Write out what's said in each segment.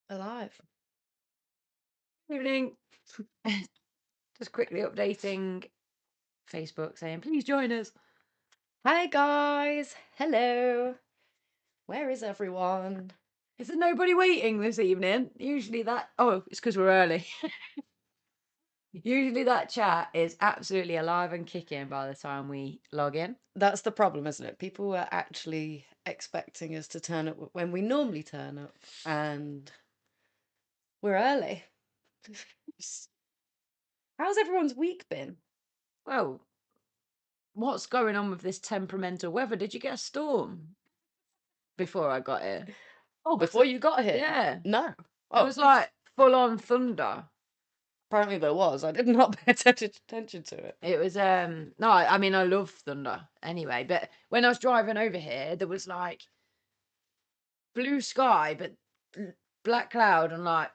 Alive. Evening. Just quickly updating Facebook saying, please join us. Hi guys. Hello. Where is everyone? Is there nobody waiting this evening? Usually that, oh, it's because we're early. Usually that chat is absolutely alive and kicking by the time we log in. That's the problem, isn't it? People were actually expecting us to turn up when we normally turn up, and we're early. How's everyone's week been? Well, what's going on with this temperamental weather? Did you get a storm before I got here? Oh, before you got here? Yeah. No. It Oh, was like full on thunder. apparently there was. I did not pay attention to it. It was no, I mean I love thunder anyway, but when I was driving over here, there was like blue sky, but black cloud, and like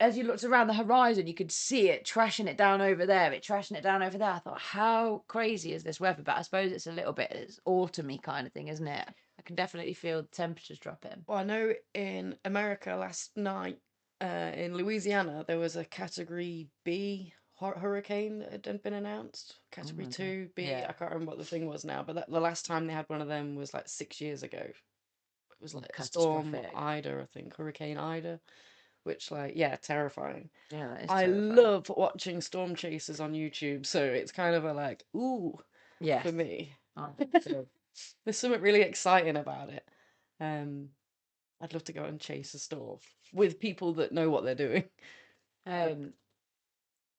as you looked around the horizon, you could see it trashing it down over there, trashing it down over there. I thought, how crazy is this weather? But I suppose it's a little bit, it's autumny kind of thing, isn't it? I can definitely feel the temperatures dropping. Well, I know in America last night, in Louisiana, there was a Category B hurricane that had been announced. Category my God. 2B. Yeah. I can't remember what the thing was now, but the last time they had one of them was like 6 years ago. It was like Storm Catastrophic. Ida, I think, Hurricane Ida, which, like, yeah, terrifying. Yeah, that is I terrifying. love watching storm chasers on YouTube, so it's kind of a like, ooh, Yeah. for me. Oh, There's something really exciting about it. I'd love to go and chase a storm with people that know what they're doing.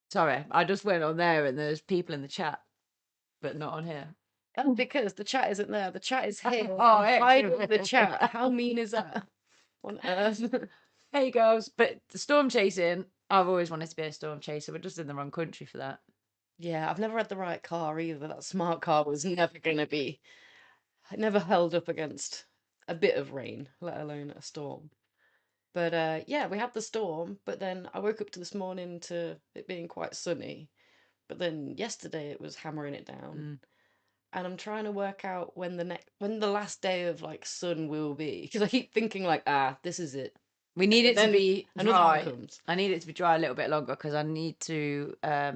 Sorry, I just went on there and there's people in the chat, but not on here. And because the chat isn't there, the chat is here. Oh, I'm hiding excellent. the chat. How mean is that? On earth. Hey girls, but the storm chasing, I've always wanted to be a storm chaser. We're just in the wrong country for that. Yeah, I've never had the right car either. That smart car was never going to be, it never held up against a bit of rain, let alone a storm. But yeah, we had the storm, but then I woke up to this morning to it being quite sunny. But then yesterday it was hammering it down. And I'm trying to work out when the last day of like sun will be, because I keep thinking like, this is it. We need it to Then be another one dry. comes. I need it to be dry a little bit longer because I need to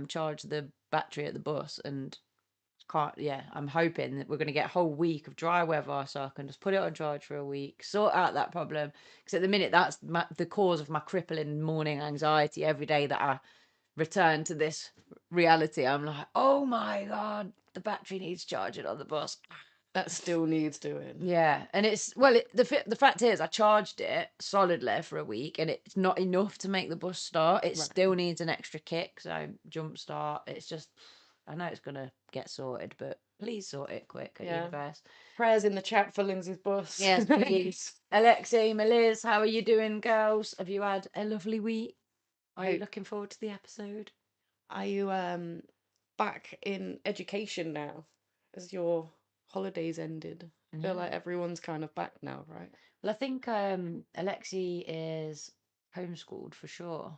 charge the battery at the bus and can't. Yeah, I'm hoping that we're going to get a whole week of dry weather so I can just put it on charge for a week, sort out that problem. Because at the minute, that's the cause of my crippling morning anxiety every day that I return to this reality. I'm like, oh my God, the battery needs charging on the bus. That still needs doing. Yeah, and it's well, the fact is, I charged it solidly for a week, and it's not enough to make the bus start. It still needs an extra kick, so jump start. It's just, I know it's gonna get sorted, but please sort it quick at universe. Prayers in the chat for Lindsay's bus. Yes, please. Alexi, Meliz, how are you doing, girls? Have you had a lovely week? Are you looking forward to the episode? Are you back in education now? As your holidays ended? I feel like everyone's kind of back now, right? Well, I think Alexi is homeschooled for sure.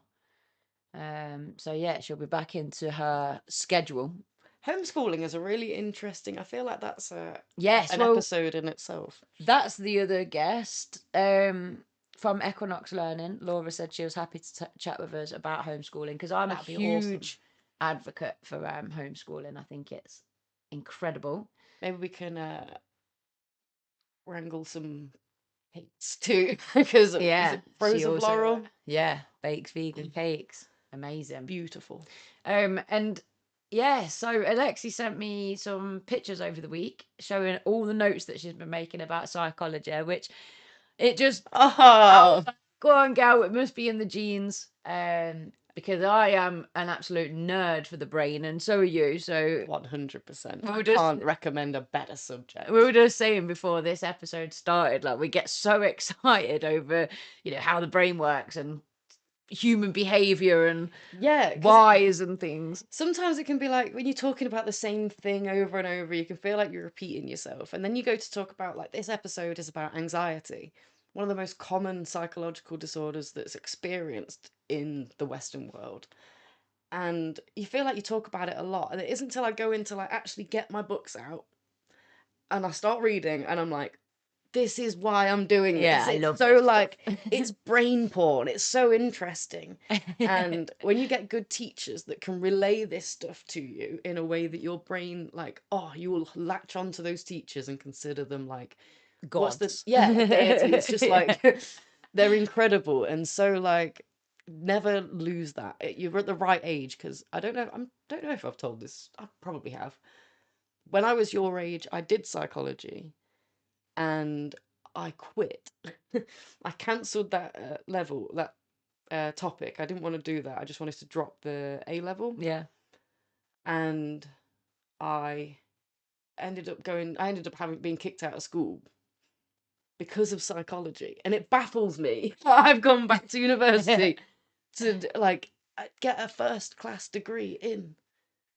So yeah, she'll be back into her schedule. Homeschooling is a really interesting. I feel like that's an well, episode in itself. That's the other guest from Equinox Learning. Laura said she was happy to chat with us about homeschooling because I'm That'd a be awesome. huge advocate for homeschooling. I think it's incredible. Maybe we can wrangle some cakes too, because is it Rose of Laurel? Yeah, bakes vegan cakes, amazing, Beautiful. And yeah, so Alexi sent me some pictures over the week showing all the notes that she's been making about psychology, which it just go on, gal, it must be in the genes. Because I am an absolute nerd for the brain, and so are you. So 100%. I can't recommend a better subject. We were just saying before this episode started, like we get so excited over, how the brain works and human behavior and whys and things. Sometimes it can be like when you're talking about the same thing over and over, you can feel like you're repeating yourself. And then you go to talk about, like, this episode is about anxiety, one of the most common psychological disorders that's experienced in the Western world. And you feel like you talk about it a lot. And it isn't until I go into, like, actually get my books out and I start reading and I'm like, this is why I'm doing Yeah, this. I It's love so this like, stuff. it's brain porn. It's so interesting. And when you get good teachers that can relay this stuff to you in a way that your brain, like, oh, you will latch onto those teachers and consider them like, what's the, Gods. yeah, deity. It's just Yeah. like, they're incredible. And so, like, never lose that. You're at the right age, because I don't know if I've told this. I probably have. When I was your age, I did psychology and I quit. I cancelled that topic. I didn't want to do that. I just wanted to drop the A level, Yeah. and I I ended up having been kicked out of school because of psychology, and it baffles me. I've gone back to university to like get a first class degree in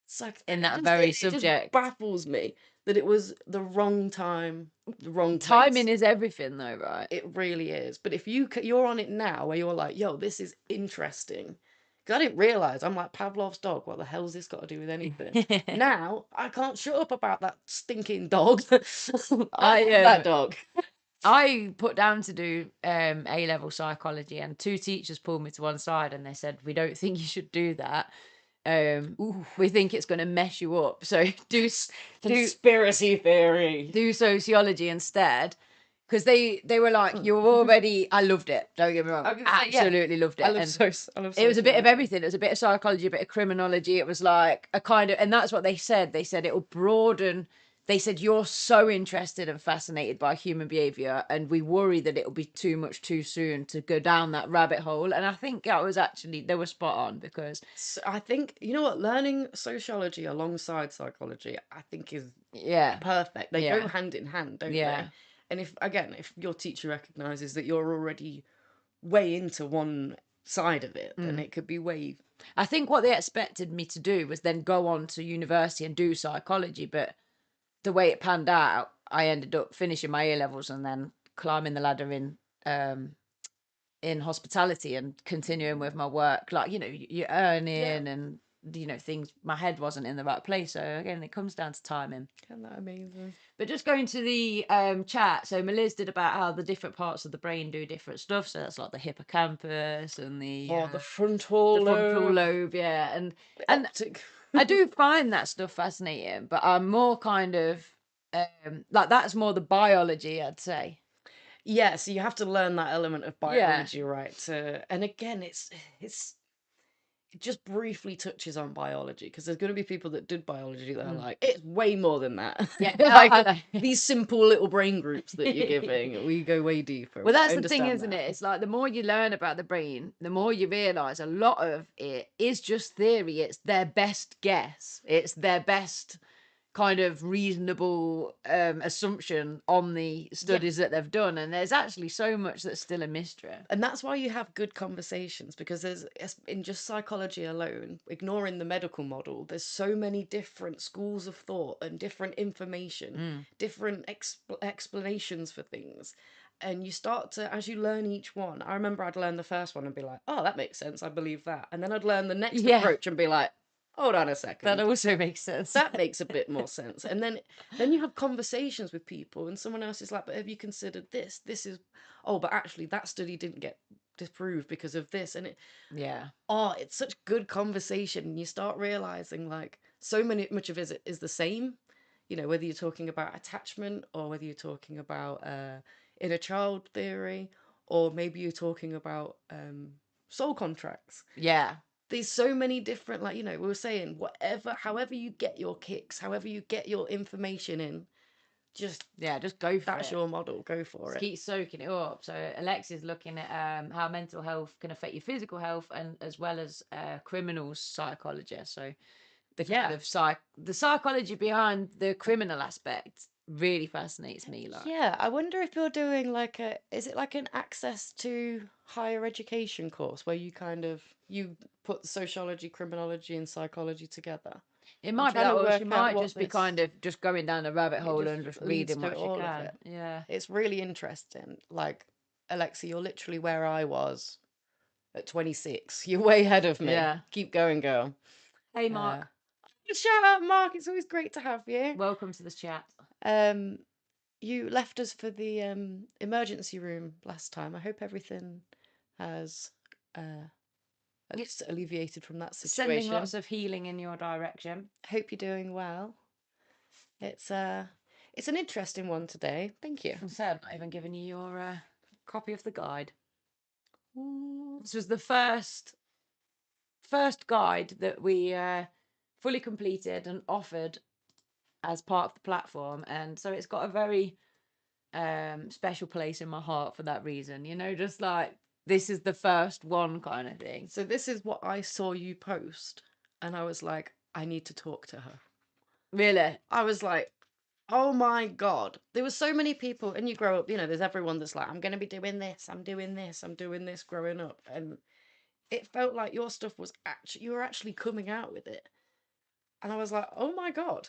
psych. In It that just very it just subject. baffles me that it was the wrong time, the wrong Timing place. is everything, though, right? It really is. But if you're on it now, where you're like, yo, this is interesting. Because I didn't realize, I'm like Pavlov's dog. What the hell's this got to do with anything? Now I can't shut up about that stinking dog. I love that dog. I put down to do A-level psychology, and 2 teachers pulled me to one side and they said, "We don't think you should do that. We think it's going to mess you up. So do Conspiracy theory. sociology instead." Because they were like, "You're already." I loved it. Don't get me wrong. I was gonna say, yeah. Absolutely loved it. I love It was a bit of sociology. everything. It was a bit of psychology, a bit of criminology. It was like a kind of, and that's what they said. They said it will broaden. They said you're so interested and fascinated by human behavior, and we worry that it'll be too much too soon to go down that rabbit hole. And I think that was actually, they were spot on, because So I think, you know what, learning sociology alongside psychology, I think is perfect. They go hand in hand, don't they? And if your teacher recognizes that you're already way into one side of it, then it could be way. I think what they expected me to do was then go on to university and do psychology, but the way it panned out, I ended up finishing my A levels and then climbing the ladder in hospitality and continuing with my work. Like, you're earning and things. My head wasn't in the right place. So again, it comes down to timing. Isn't that amazing? But just going to the chat, so Meliz did about how the different parts of the brain do different stuff. So that's like the hippocampus and the frontal lobe, yeah, and optic. I do find that stuff fascinating, but I'm more kind of like, that's more the biology, I'd say. Yeah, so you have to learn that element of biology, right? And again, it just briefly touches on biology, because there's going to be people that did biology that are like, it's way more than that. Yeah, like these simple little brain groups that you're giving, we go way deeper. Well, that's the thing, isn't it? It's like the more you learn about the brain, the more you realize a lot of it is just theory. It's their best guess. It's their best kind of reasonable assumption on the studies that they've done, and there's actually so much that's still a mystery. And that's why you have good conversations, because there's, in just psychology alone, ignoring the medical model, there's so many different schools of thought and different information, different explanations for things. And you start to, as you learn each one, I remember I'd learn the first one and be like, oh, that makes sense, I believe that. And then I'd learn the next approach and be like, hold on a second. That also makes sense. That makes a bit more sense. And then you have conversations with people, and someone else is like, but have you considered this? This is, oh, but actually that study didn't get disproved because of this. And it's such good conversation. And you start realizing, like, much of it is the same, whether you're talking about attachment, or whether you're talking about inner child theory, or maybe you're talking about soul contracts. There's so many different, like, we were saying, however you get your kicks, however you get your information in, just go for it. That's your model. Go for it. Keep soaking it up. So Alexi's looking at how mental health can affect your physical health, and as well as criminal psychology. So the kind of the psychology behind the criminal aspect really fascinates me. Like, I wonder if you're doing is it like an access to higher education course where you put sociology, criminology, and psychology together? It might be that, or she might just be kind of just going down a rabbit hole and just reading what she can. Yeah, it's really interesting. Like, Alexa, you're literally where I was at 26. You're way ahead of me. Yeah. Keep going, girl. Hey, Mark. Shout out, Mark. It's always great to have you. Welcome to the chat. you left us for the emergency room last time. I hope everything has at least alleviated from that Sending situation. lots of healing in your direction. Hope you're doing well. It's an interesting one today. Thank you. So I'm not even giving you your copy of the guide. This was the first guide that we fully completed and offered as part of the platform, and so it's got a very special place in my heart for that reason. You know, just like this is the first one kind of thing. So this is what I saw you post, and I was like, I need to talk to her. Really? I was like, oh my God. There were so many people, and you grow up, you know, there's everyone that's like, I'm going to be doing this, I'm doing this, I'm doing this growing up. And it felt like your stuff was actually, you were actually coming out with it. And I was like, oh my God.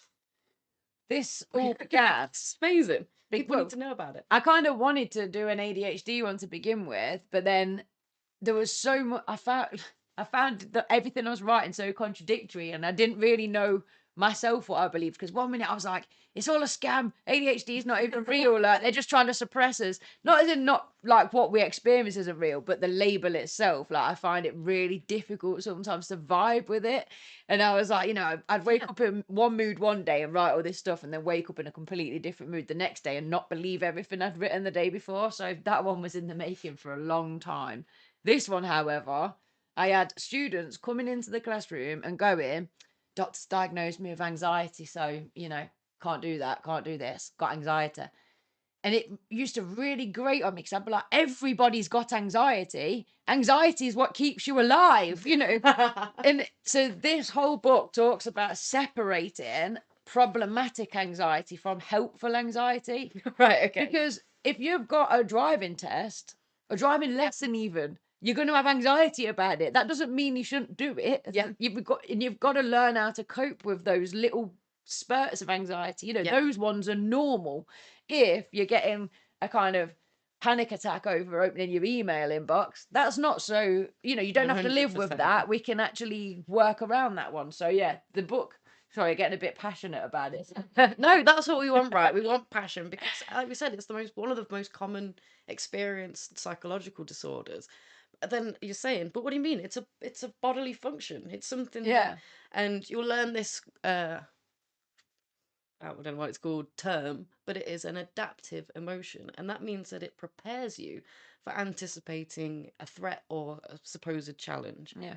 This all began. It's amazing. People Well, need to know about it. I kind of wanted to do an ADHD one to begin with, but then there was so much. I found that everything I was writing so contradictory, and I didn't really know myself what I believed. Because one minute I was like, "It's all a scam. ADHD is not even real. Like they're just trying to suppress us. Not as in not like what we experience isn't real, but the label itself. Like I find it really difficult sometimes to vibe with it. And I was like, you know, I'd wake up in one mood one day and write all this stuff, and then wake up in a completely different mood the next day and not believe everything I'd written the day before. So that one was in the making for a long time. This one, however, I had students coming into the classroom and going, doctors diagnosed me with anxiety, so, you know, can't do that, can't do this, got anxiety. And it used to really grate on me because I'd be like, everybody's got anxiety. Anxiety is what keeps you alive, you know. And so this whole book talks about separating problematic anxiety from helpful anxiety. Right, okay. Because if you've got a driving test, a driving lesson even, you're going to have anxiety about it. That doesn't mean you shouldn't do it. Yeah. You've got to learn how to cope with those little spurts of anxiety. You know, Yeah. those ones are normal. If you're getting a kind of panic attack over opening your email inbox, that's not so, you know, you don't have to live with 100%. that. We can actually work around that one. So yeah, the book, sorry, getting a bit passionate about it. No, that's what we want, right? We want passion because, like we said, it's one of the most common experienced psychological disorders. But then you're saying, but what do you mean? It's a bodily function. It's something Yeah. and you'll learn this. I don't know what it's called term, but it is an adaptive emotion, and that means that it prepares you for anticipating a threat or a supposed challenge. Yeah.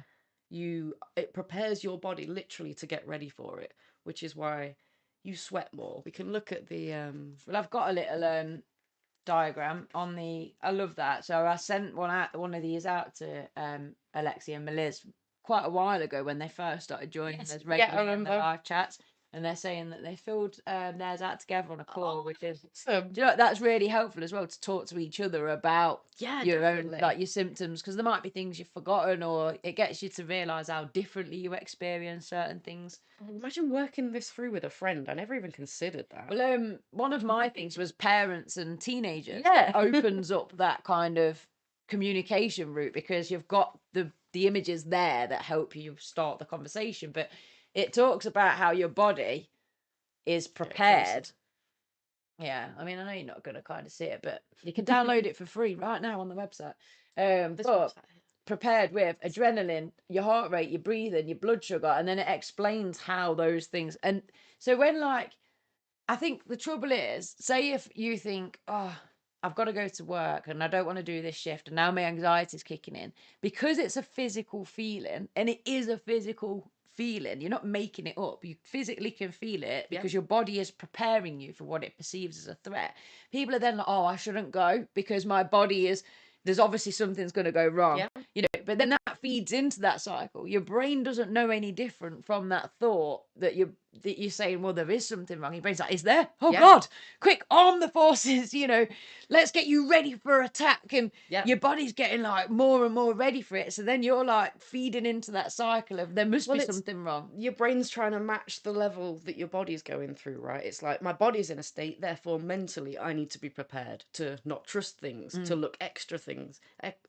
It prepares your body literally to get ready for it, which is why you sweat more. We can look at the Well, I've got a little diagram on the. I love that. So I sent one of these out to Alexia and Meliz quite a while ago when they first started joining us regularly in the live chats, and they're saying that they filled theirs out together on a call, which is awesome. do you know what, that's really helpful as well to talk to each other about your definitely. own like your symptoms, because there might be things you've forgotten, or it gets you to realize how differently you experience certain things. Imagine working this through with a friend. I never even considered that. Well, one of my things was parents and teenagers. Yeah. It opens up that kind of communication route because you've got the images there that help you start the conversation. But it talks about how your body is prepared. Yeah, I mean, I know you're not going to kind of see it, but you can download it for free right now on the website. But prepared with adrenaline, your heart rate, your breathing, your blood sugar, and then it explains how those things. And so when I think the trouble is, say if you think, oh, I've got to go to work and I don't want to do this shift, and now my anxiety is kicking in, because it's a physical feeling, and it is a physical feeling. You're not making it up. You physically can feel it because your body is preparing you for what it perceives as a threat. People are then like, oh, I shouldn't go because my body is. There's obviously something's going to go wrong, you know. But then that feeds into that cycle. Your brain doesn't know any different from that thought that you're saying, well, there is something wrong. Your brain's like, is there? Oh God, quick, arm the forces, you know, let's get you ready for attack. And your body's getting like more and more ready for it. So then you're like feeding into that cycle of there must be something wrong. Your brain's trying to match the level that your body's going through, right? It's like, my body's in a state, therefore mentally I need to be prepared to not trust things, to look extra things,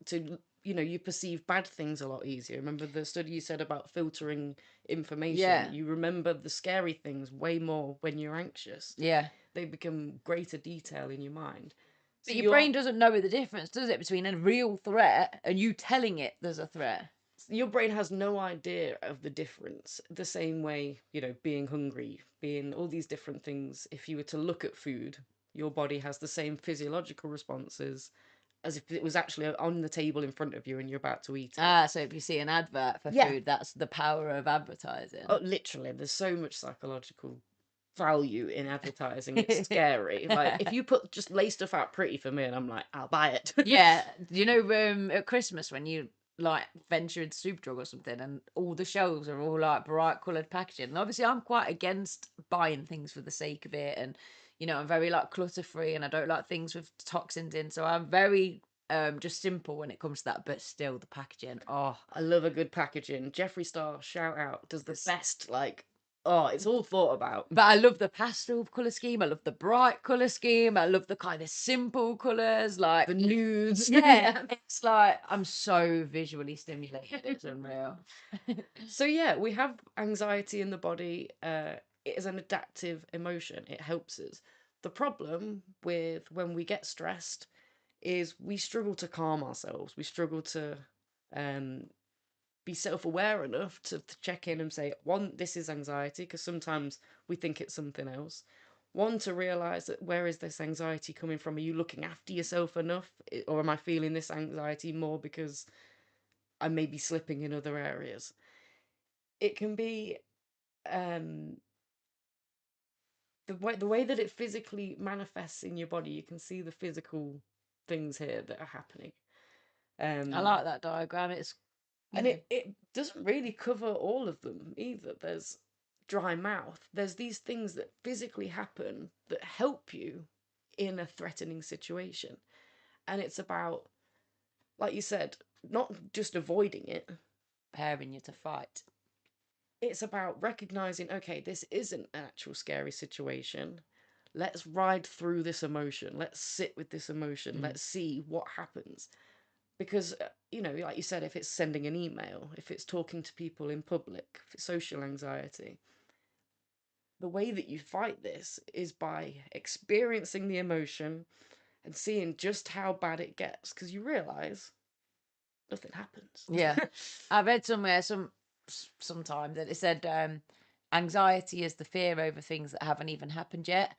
to, you know, you perceive bad things a lot easier. Remember the study you said about filtering information. Yeah. You remember the scary things way more when you're anxious. Yeah. They become greater detail in your mind. So But your you're brain doesn't know the difference, does it, between a real threat and you telling it there's a threat? your brain has no idea of the difference. The same way, being hungry, being all these different things. If you were to look at food, your body has the same physiological responses as if it was actually on the table in front of you and you're about to eat it. Ah, so if you see an advert for Yeah. food, that's the power of advertising. Oh, literally, there's so much psychological value in advertising. It's scary. Like, if you put just lay stuff out pretty for me, and I'm like, I'll buy it. Yeah, you know, at Christmas when you like venture into Superdrug or something, and all the shelves are all like bright coloured packaging. And obviously, I'm quite against buying things for the sake of it, and I'm very like clutter free, and I don't like things with toxins in. So I'm very just simple when it comes to that. But still, the packaging, oh, I love a good packaging. Jeffree Star, shout out, does the this. best. Like, oh, it's all thought about. But I love the pastel colour scheme. I love the bright colour scheme. I love the kind of simple colours, like The nudes. yeah. It's like I'm so visually stimulated. It's unreal. So yeah, we have anxiety in the body. It is an adaptive emotion. It helps us. The problem with when we get stressed is we struggle to calm ourselves. We struggle to um, be self-aware enough to check in and say, one, this is anxiety, because sometimes we think it's something else. One, to realize that where is this anxiety coming from? Are you looking after yourself enough, or am I feeling this anxiety more because I may be slipping in other areas? It can be um the way that it physically manifests in your body. You can see the physical things here that are happening. I um like that diagram. It's and it doesn't really cover all of them either. There's dry mouth, there's these things that physically happen that help you in a threatening situation. And it's about, like you said, not just avoiding it. preparing you to fight. It's about recognizing, okay, this isn't an actual scary situation. Let's ride through this emotion. Let's sit with this emotion. Let's see what happens. Because, like you said, if it's sending an email, if it's talking to people in public, if it's social anxiety, the way that you fight this is by experiencing the emotion and seeing just how bad it gets. Because you realize nothing happens. Yeah. I read somewhere sometime that it said anxiety is the fear over things that haven't even happened yet.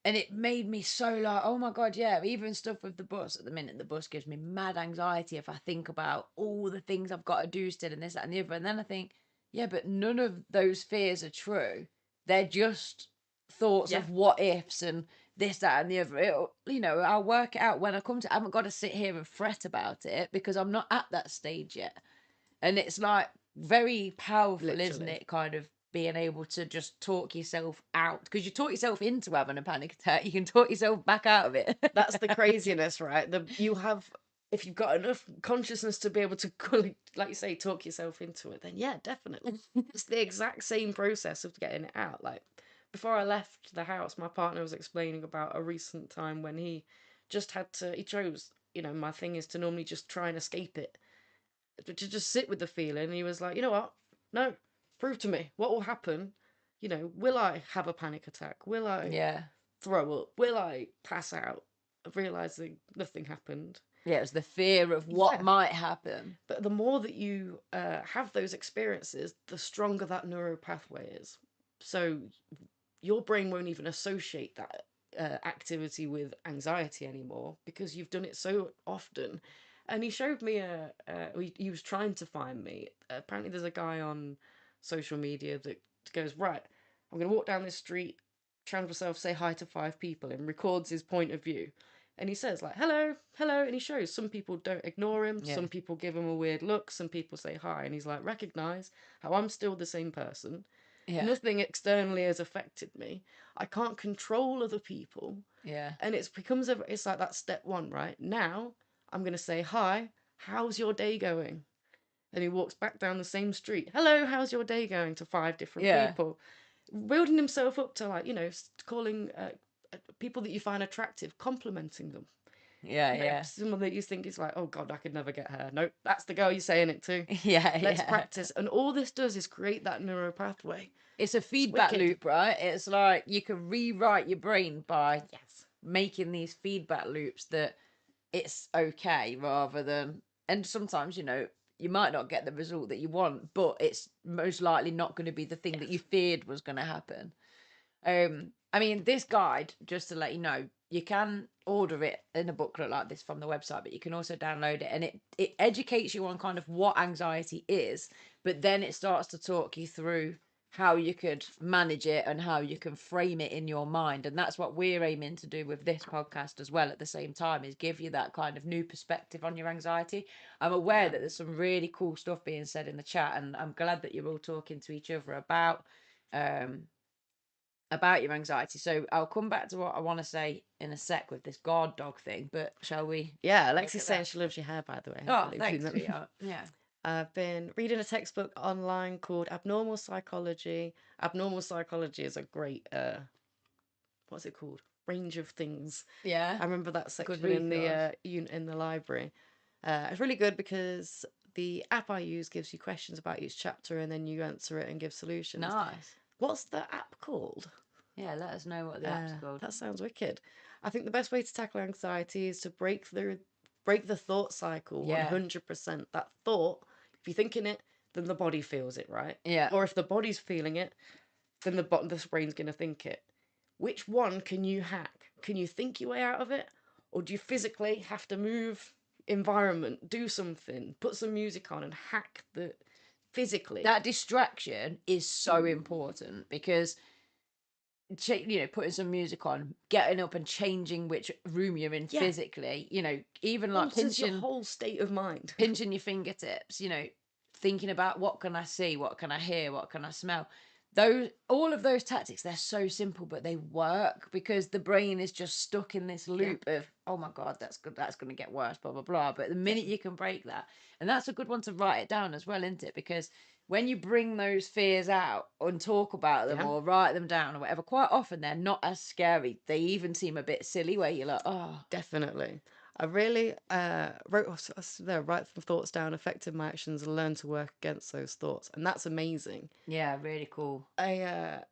And it made me so like, oh my God, yeah. Even stuff with the bus at the minute, the bus gives me mad anxiety if I think about all the things I've got to do still and this, that, and the other. And then I think, yeah, but none of those fears are true. They're just thoughts Yeah. of what ifs and this, that, and the other. I'll work it out when I come to. I haven't got to sit here and fret about it because I'm not at that stage yet. And it's like very powerful, isn't Literally. it? Kind of being able to just talk yourself out, because you talk yourself into having a panic attack. You can talk yourself back out of it. That's the craziness, right? If you've got enough consciousness to be able to, like you say, talk yourself into it, then yeah, definitely. It's the exact same process of getting it out. Like, before I left the house, my partner was explaining about a recent time when he just he chose, my thing is to normally just try and escape it, to just sit with the feeling. And he was like, you know what? No, prove to me what will happen. Will I have a panic attack? Will I Yeah. throw up? Will I pass out? Realizing nothing happened. Yeah, it was the fear of what Yeah. might happen. But the more that you have those experiences, the stronger that neural pathway is. So your brain won't even associate that activity with anxiety anymore because you've done it so often. And he showed me he was trying to find me. Apparently, there's a guy on social media that goes, right, I'm going to walk down this street, challenge myself, say hi to 5 people, and records his point of view. And he says, like, hello, hello. And he shows some people don't ignore him. Yeah. Some people give him a weird look. Some people say hi. And he's like, recognize how I'm still the same person. Yeah. Nothing externally has affected me. I can't control other people. Yeah. And it's like that step one, right? Now I'm going to say, hi, how's your day going? And he walks back down the same street. Hello, how's your day going, to 5 different Yeah. people. Building himself up to, like, calling people that you find attractive, complimenting them. Yeah. Someone that you think is like, oh God, I could never get her. Nope, that's the girl you're saying it to. Yeah. Let's practice. And all this does is create that neural pathway. It's a feedback wicked. loop, right? It's like you can rewrite your brain by Yes. making these feedback loops that it's okay rather than, and sometimes, you might not get the result that you want, but it's most likely not going to be the thing that you feared was going to happen. I mean, this guide, just to let you know, you can order it in a booklet like this from the website, but you can also download it, and it educates you on kind of what anxiety is, but then it starts to talk you through how you could manage it and how you can frame it in your mind. And that's what we're aiming to do with this podcast as well at the same time, is give you that kind of new perspective on your anxiety. I'm aware that there's some really cool stuff being said in the chat, and I'm glad that you're all talking to each other about your anxiety. So I'll come back to what I want to say in a sec with this guard dog thing, but shall we? Yeah, Alexi's saying she loves your hair, by the way. Oh, thanks, sweetheart. Yeah. I've been reading a textbook online called Abnormal Psychology. Abnormal Psychology is a great, what's it called? Range of things. Yeah. I remember that section resource. in the library. It's really good because the app I use gives you questions about each chapter and then you answer it and give solutions. Nice. What's the app called? Yeah, let us know what the app's called. That sounds wicked. I think the best way to tackle anxiety is to break the thought cycle. 100%. That thought, if you're thinking it, then the body feels it, right? Yeah. Or if the body's feeling it, then the brain's going to think it. Which one can you hack? Can you think your way out of it? Or do you physically have to move environment, do something, put some music on and hack the physically? That distraction is so important because, putting some music on, getting up and changing which room you're in physically, even like pinching your whole state of mind. Pinching your fingertips, thinking about what can I see, what can I hear, what can I smell. All of those tactics, they're so simple, but they work because the brain is just stuck in this loop of, oh my God, that's good, that's going to get worse, blah, blah, blah. But the minute you can break that, and that's a good one to write it down as well, isn't it? Because when you bring those fears out and talk about them or write them down or whatever, quite often they're not as scary. They even seem a bit silly where you're like, oh. Definitely. I really write some thoughts down, affected my actions, and learn to work against those thoughts. And that's amazing. Yeah, really cool. A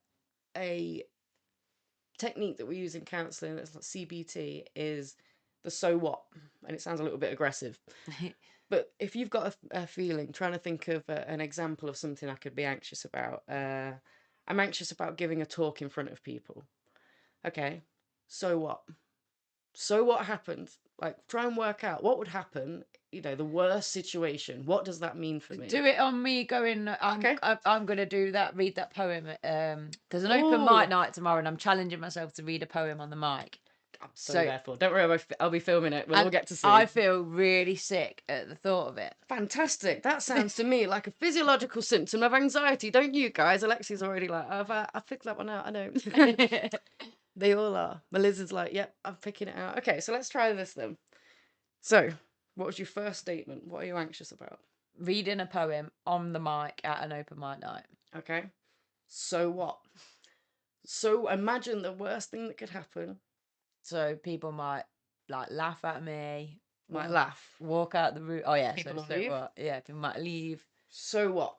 technique that we use in counselling, that's like CBT, is the so what. And it sounds a little bit aggressive. But if you've got a feeling, trying to think of an example of something I could be anxious about. I'm anxious about giving a talk in front of people. Okay, so what? So what happened? Like, try and work out what would happen, the worst situation. What does that mean for me? Do it on me going, I'm going to do that, read that poem. There's an open mic night tomorrow and I'm challenging myself to read a poem on the mic. I'm so therefore, don't worry, I'll be filming it. We'll all get to see. I feel really sick at the thought of it. Fantastic. That sounds to me like a physiological symptom of anxiety, don't you guys? Alexi's already like, I've figured that one out, I know. They all are. Melissa's like, yep, I'm picking it out. Okay, so let's try this then. So, what was your first statement? What are you anxious about? Reading a poem on the mic at an open mic night. Okay. So what? So imagine the worst thing that could happen. So people might laugh at me. Might laugh. Walk out the room. Oh yeah. People leave. What? Yeah, people might leave. So what?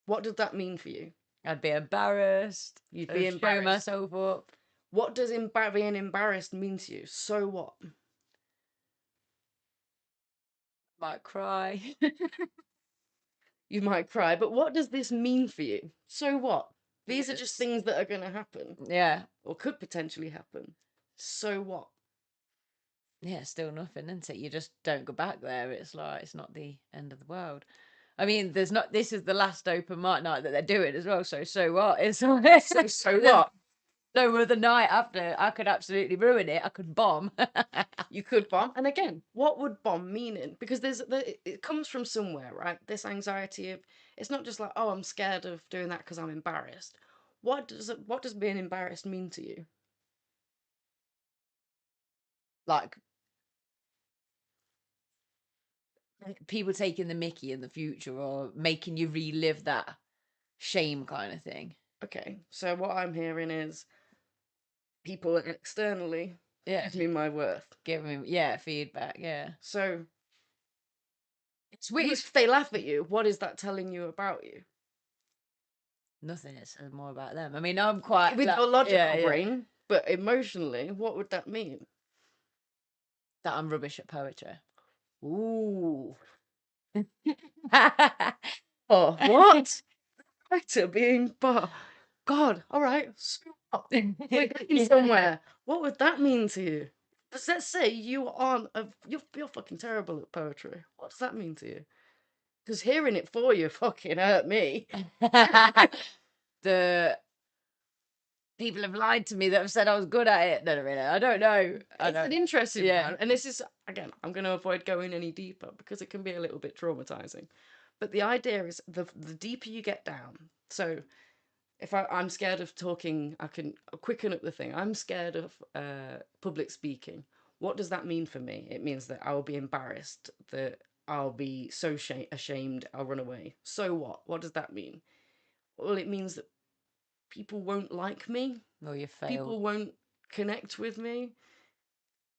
What did that mean for you? I'd be embarrassed. You'd be embarrassed. Show myself up. What does being embarrassed mean to you? So what? Might cry. You might cry, but what does this mean for you? So what? These are just things that are going to happen. Yeah. Or could potentially happen. So what? Yeah, still nothing, isn't it? You just don't go back there. It's like, it's not the end of the world. I mean, this is the last open mic night that they're doing as well. So what? It's so what? No other night after, I could absolutely ruin it. I could bomb. You could bomb. And again, what would bomb meaning? Because it comes from somewhere, right? This anxiety of, it's not just like, oh, I'm scared of doing that because I'm embarrassed. What does being embarrassed mean to you? Like people taking the mickey in the future or making you relive that shame kind of thing. Okay, so what I'm hearing is people externally Yeah. Give me my worth. Give me feedback. Yeah. So It's weird. if they laugh at you, what is that telling you about you? Nothing. It says more about them. I mean, I'm quite With like, your logical yeah, brain, but emotionally, what would that mean? that I'm rubbish at poetry. Ooh. Oh, what? Writer being bar. God, all right. Stop. We're getting somewhere. What would that mean to you? Let's say you aren't you're fucking terrible at poetry. What does that mean to you? Because hearing it for you fucking hurt me. The people have lied to me that have said I was good at it. No, I don't know. It's an interesting Yeah. one. And this is, again, I'm going to avoid going any deeper because it can be a little bit traumatizing. But the idea is the deeper you get down. So if I'm scared of talking, I can quicken up the thing. I'm scared of public speaking. What does that mean for me? It means that I'll be embarrassed, that I'll be so ashamed, I'll run away. So what? What does that mean? Well, it means that people won't like me. Well, you failed. People won't connect with me.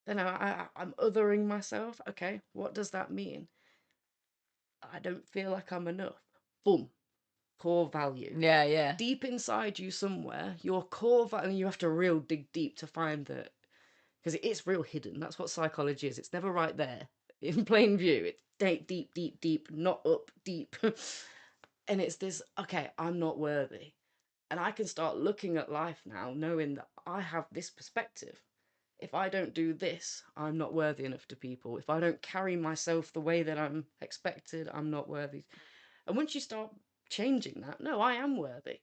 Then I'm othering myself. Okay, what does that mean? I don't feel like I'm enough. Boom. Core value. Yeah. Deep inside you somewhere, your core value, and you have to real dig deep to find that, because it's real hidden. That's what psychology is. It's never right there in plain view. It's deep, not up deep. And it's this, okay, I'm not worthy. And I can start looking at life now knowing that I have this perspective. If I don't do this, I'm not worthy enough to people. If I don't carry myself the way that I'm expected, I'm not worthy. And once you start changing that, no, I am worthy,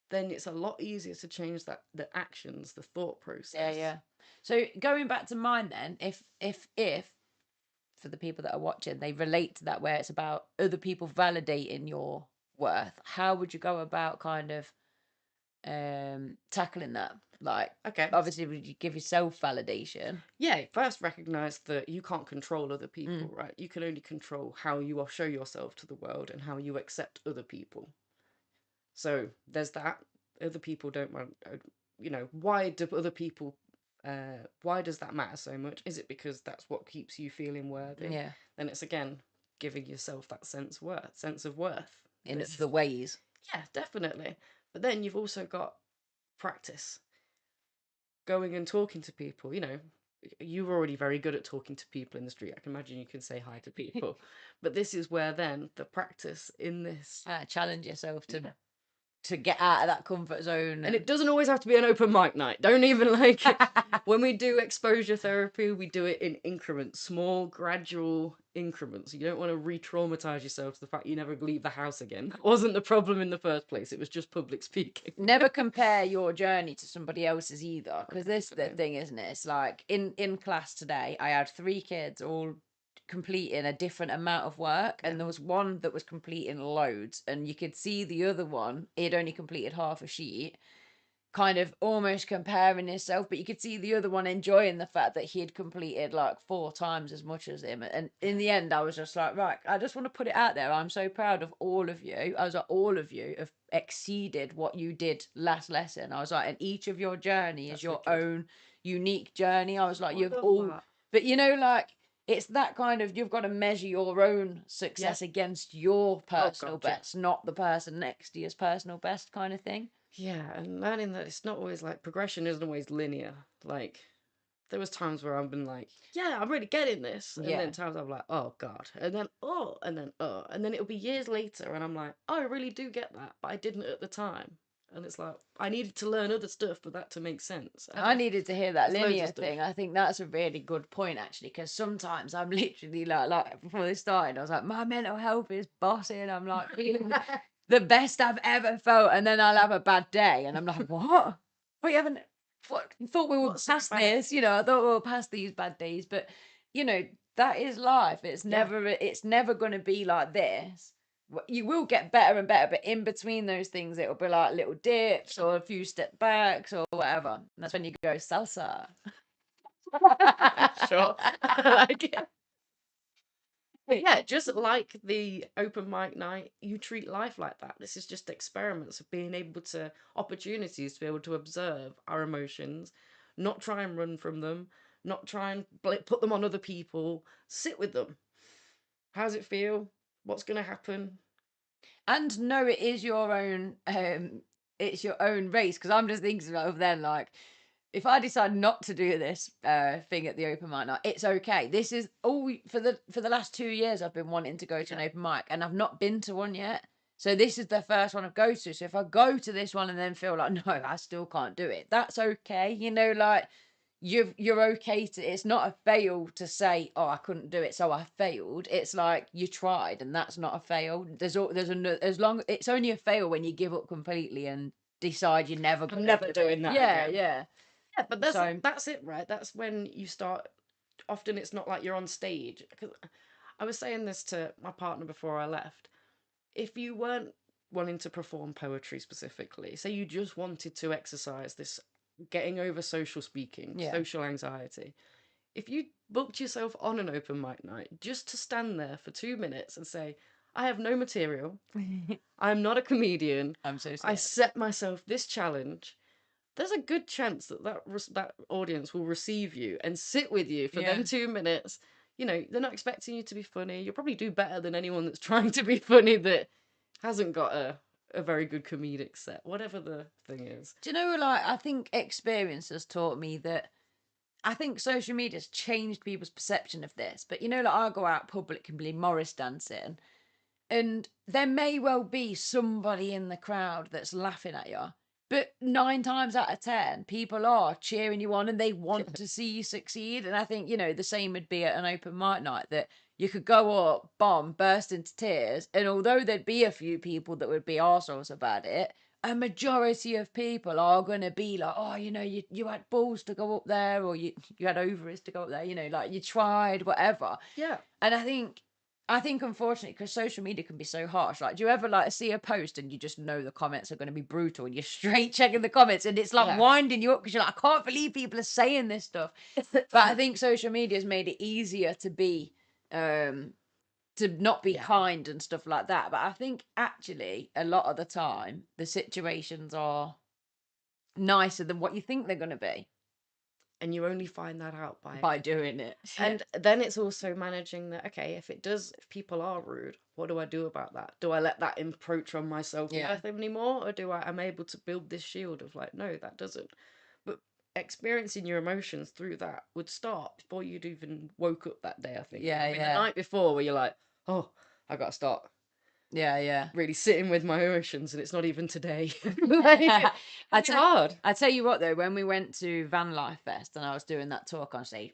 then it's a lot easier to change that, the actions, the thought process. Yeah. So going back to mine then, if for the people that are watching, they relate to that where it's about other people validating your worth, how would you go about kind of tackling that? Like, Okay. obviously, would you give yourself validation? Yeah, first recognize that you can't control other people, right? You can only control how you will show yourself to the world and how you accept other people. So there's that. Other people don't want, why do other people, why does that matter so much? Is it because that's what keeps you feeling worthy? Yeah. Then it's again giving yourself that sense of worth. In the ways. Yeah, definitely. But then you've also got practice. Going and talking to people, you're already very good at talking to people in the street. I can imagine you can say hi to people. But this is where then the practice in this. Challenge yourself to get out of that comfort zone. And it doesn't always have to be an open mic night. Don't even when we do exposure therapy, we do it in increments, small, gradual increments. You don't want to re-traumatize yourself to the fact you never leave the house again. That wasn't the problem in the first place. It was just public speaking. Never compare your journey to somebody else's either, because this is the thing, isn't it? It's like in class today, I had 3 kids all completing a different amount of work, and there was one that was completing loads, and you could see the other one, he'd only completed half a sheet, kind of almost comparing himself, but you could see the other one enjoying the fact that he had completed like 4 times as much as him. And in the end, I was just like, right, I just want to put it out there. I'm so proud of all of you. I was like, all of you have exceeded what you did last lesson. I was like, and each of your journey is your own unique journey. I was like, you've all, but like, it's that kind of, you've got to measure your own success against your personal best, not the person next to you's personal best kind of thing. Yeah, and learning that it's not always like progression isn't always linear. Like there was times where I've been like, yeah, I'm really getting this. And then times I'm like, oh God. And then and then it'll be years later and I'm like, oh, I really do get that, but I didn't at the time. And it's like I needed to learn other stuff for that to make sense. I needed to hear that linear thing. I think that's a really good point actually, because sometimes I'm literally like before this started, I was like, my mental health is bossing. I'm like feeling the best I've ever felt, and then I'll have a bad day, and I'm like, what? We haven't. What? Thought we were past this, I thought we were past these bad days, but that is life. It's never going to be like this. You will get better and better, but in between those things, it'll be like little dips or a few step backs or whatever. And that's when you go salsa. Sure, I like it. But yeah, just like the open mic night, you treat life like that. This is just experiments of being able to, opportunities to be able to observe our emotions, not try and run from them, not try and put them on other people. Sit with them. How's it feel? What's going to happen? And no, it is your own it's your own race, because I'm just thinking of then, like, if I decide not to do this thing at the open mic night, it's okay. This is all for the last 2 years I've been wanting to go to an open mic, and I've not been to one yet. So this is the first one I've go to. So if I go to this one and then feel like, no, I still can't do it, that's okay. Like, you're okay to, it's not a fail to say, oh, I couldn't do it, so I failed. It's like, you tried, and that's not a fail. As long, it's only a fail when you give up completely and decide you're never I'm never doing that again. Yeah. Yeah, but that's it, right? That's when you start. Often it's not like you're on stage. 'Cause I was saying this to my partner before I left. If you weren't wanting to perform poetry specifically, say you just wanted to exercise this getting over social speaking, social anxiety, if you booked yourself on an open mic night just to stand there for 2 minutes and say, I have no material, I'm not a comedian, I'm so I scared. set myself this challenge, there's a good chance that audience will receive you and sit with you for them 2 minutes. You know, they're not expecting you to be funny. You'll probably do better than anyone that's trying to be funny that hasn't got a very good comedic set, whatever the thing is. Do you know, like, I think experience has taught me that, I think social media has changed people's perception of this. But, like, I go out publicly Morris dancing, and there may well be somebody in the crowd that's laughing at you. But 9 times out of 10, people are cheering you on and they want to see you succeed. And I think, the same would be at an open mic night, that you could go up, bomb, burst into tears. And although there'd be a few people that would be arseholes about it, a majority of people are going to be like, oh, you had balls to go up there, or you had ovaries to go up there, like, you tried, whatever. Yeah. And I think unfortunately, because social media can be so harsh, like, do you ever, like, see a post and you just know the comments are going to be brutal and you're straight checking the comments and it's like winding you up because you're like, I can't believe people are saying this stuff. But I think social media has made it easier to be to not be kind and stuff like that. But I think actually a lot of the time the situations are nicer than what you think they're going to be. And you only find that out By doing it. And then it's also managing that, okay, if people are rude, what do I do about that? Do I let that encroach on my self-worth anymore? Or do I'm able to build this shield of like, no, that doesn't. But experiencing your emotions through that would start before you'd even woke up that day, I think. Yeah, the night before where you're like, oh, I got to start Yeah. really sitting with my emotions, and it's not even today. It's hard. I tell you what, though, when we went to Van Life Fest and I was doing that talk on stage,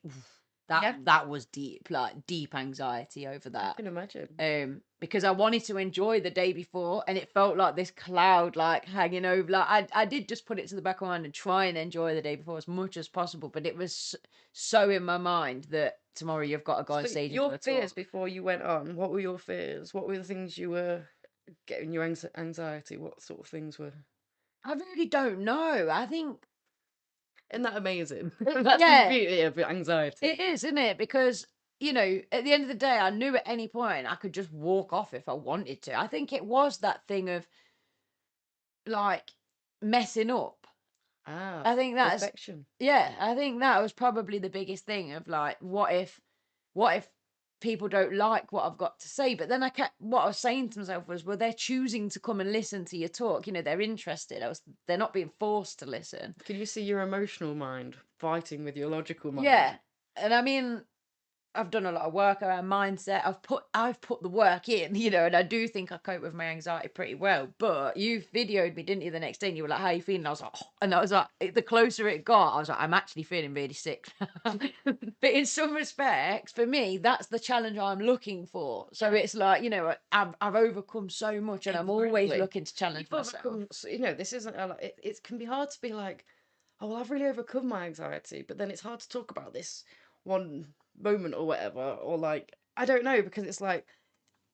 that was deep, like deep anxiety over that. I can imagine. Because I wanted to enjoy the day before, and it felt like this cloud, like, hanging over. Like, I did just put it to the back of my mind and try and enjoy the day before as much as possible, but it was so in my mind that tomorrow you've got to go on stage. Your fears before you went on, what were your fears? What were the things you were getting your anxiety? What sort of things were? I really don't know. I think, isn't that amazing? That's the beauty of anxiety. It is, isn't it? Because, at the end of the day, I knew at any point I could just walk off if I wanted to. I think it was that thing of, like, messing up. I think that's perfection. Yeah, I think that was probably the biggest thing of, like, what if people don't like what I've got to say? But then what I was saying to myself was, well, they're choosing to come and listen to your talk. They're interested. They're not being forced to listen. Can you see your emotional mind fighting with your logical mind? Yeah. And I mean, I've done a lot of work around mindset. I've put the work in, and I do think I cope with my anxiety pretty well. But you videoed me, didn't you, the next day? And you were like, how are you feeling? I was like, oh. And I was like, the closer it got, I was like, I'm actually feeling really sick. But in some respects, for me, that's the challenge I'm looking for. So it's like, I've overcome so much, and I'm always looking to challenge myself. This isn't it can be hard to be like, oh, well, I've really overcome my anxiety, but then it's hard to talk about this one moment or whatever, or like, I don't know, because it's like,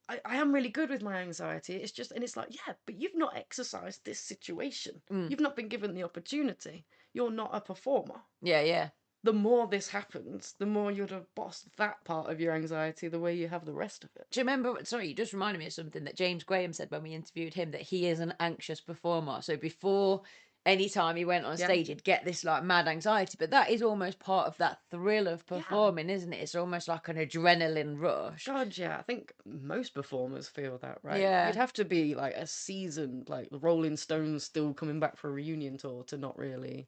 I am really good with my anxiety. It's just, and it's like, yeah, but you've not exercised this situation. You've not been given the opportunity. You're not a performer. Yeah. The more this happens, the more you'd have bossed that part of your anxiety the way you have the rest of it. Do you remember, sorry, you just reminded me of something that James Graham said when we interviewed him, that he is an anxious performer. So before anytime he went on Yeah. stage, he'd get this like mad anxiety. But that is almost part of that thrill of Yeah. performing, isn't it? It's almost like an adrenaline rush. God, yeah. I think most performers feel that, right? You'd Yeah. have to be like a seasoned, like the Rolling Stones still coming back for a reunion tour to not really.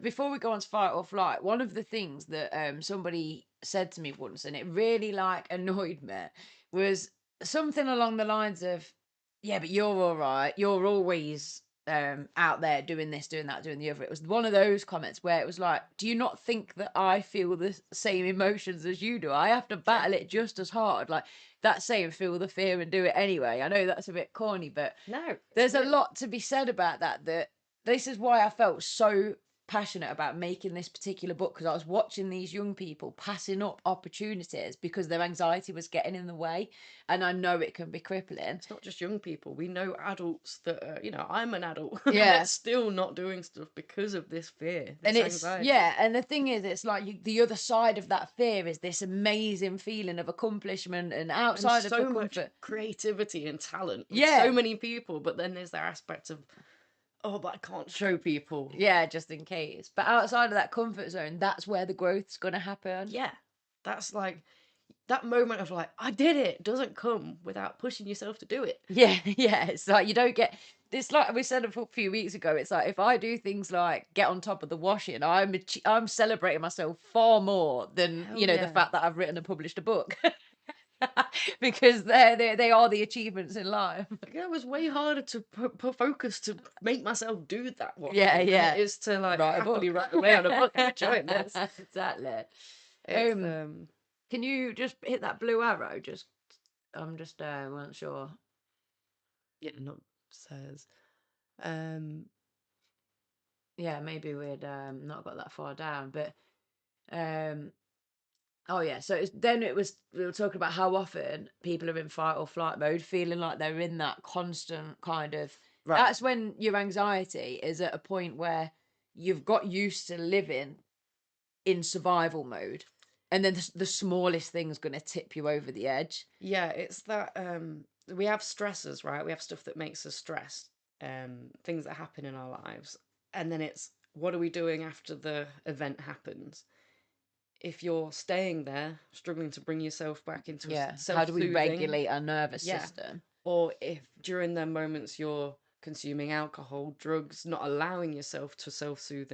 Before we go on to fight or flight, one of the things that somebody said to me once, and it really like annoyed me, was something along the lines of, "Yeah, but you're all right. You're always out there doing this, doing that, doing the other." It was one of those comments where it was like, "Do you not think that I feel the same emotions as you do? I have to Yeah. battle it just as hard." Like that saying, "Feel the fear and do it anyway." I know that's a bit corny, but No, it's there's a real. lot to be said about that. That this is why I felt so passionate about making this particular book, because I was watching these young people passing up opportunities because their anxiety was getting in the way, and I know it can be crippling. It's not just young people. We know adults that are, I'm an adult Yeah. that's still not doing stuff because of this fear, And this it's anxiety. and the thing is, it's like the other side of that fear is this amazing feeling of accomplishment and And outside of the so much comfort. creativity and talent with Yeah. so many people, but then there's that aspect of, oh, but I can't show people. Yeah, just in case. But outside of that comfort zone, that's where the growth's going to happen. Yeah, that's like that moment of like, I did it, doesn't come without pushing yourself to do it. Yeah, yeah. It's like you don't get. It's like we said a few weeks ago. It's like if I do things like get on top of the washing, I'm celebrating myself far more than Hell the yeah. fact that I've written and published a book. Because they are the achievements in life. Like, it was way harder to put focus to make myself do that washing Yeah, than yeah. it is to like Write a happily book. write away on a book and enjoy this. Exactly. It's Can you just hit that blue arrow? I'm just wasn't sure. yeah, not says Yeah, maybe we'd not got that far down, but oh yeah. So we were talking about how often people are in fight or flight mode, feeling like they're in that constant kind of. right. That's when your anxiety is at a point where you've got used to living in survival mode, and then the smallest thing's going to tip you over the edge. Yeah, it's that we have stressors, right? We have stuff that makes us stressed, things that happen in our lives. And then it's what are we doing after the event happens? If you're staying there, struggling to bring yourself back into a Yeah. How do we self-soothing, regulate our nervous yeah. system? Or if during them moments you're consuming alcohol, drugs, not allowing yourself to self-soothe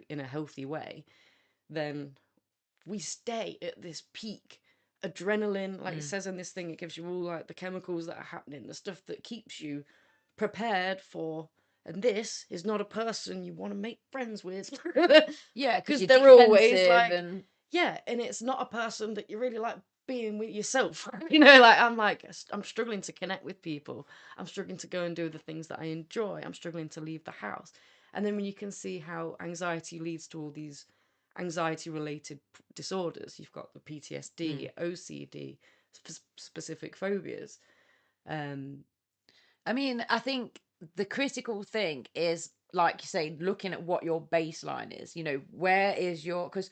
in a healthy way, then we stay at this peak adrenaline, like it says in this thing. It gives you all like the chemicals that are happening, the stuff that keeps you prepared for. And this is not a person you want to make friends with. Yeah, because Because you're they're always defensive like, and yeah, and it's not a person that you really like being with yourself. Like I'm struggling to connect with people. I'm struggling to go and do the things that I enjoy. I'm struggling to leave the house. And then when you can see how anxiety leads to all these anxiety related disorders, you've got the PTSD, OCD, specific phobias. I mean, I think the critical thing is, like you say, looking at what your baseline is. Where is your, because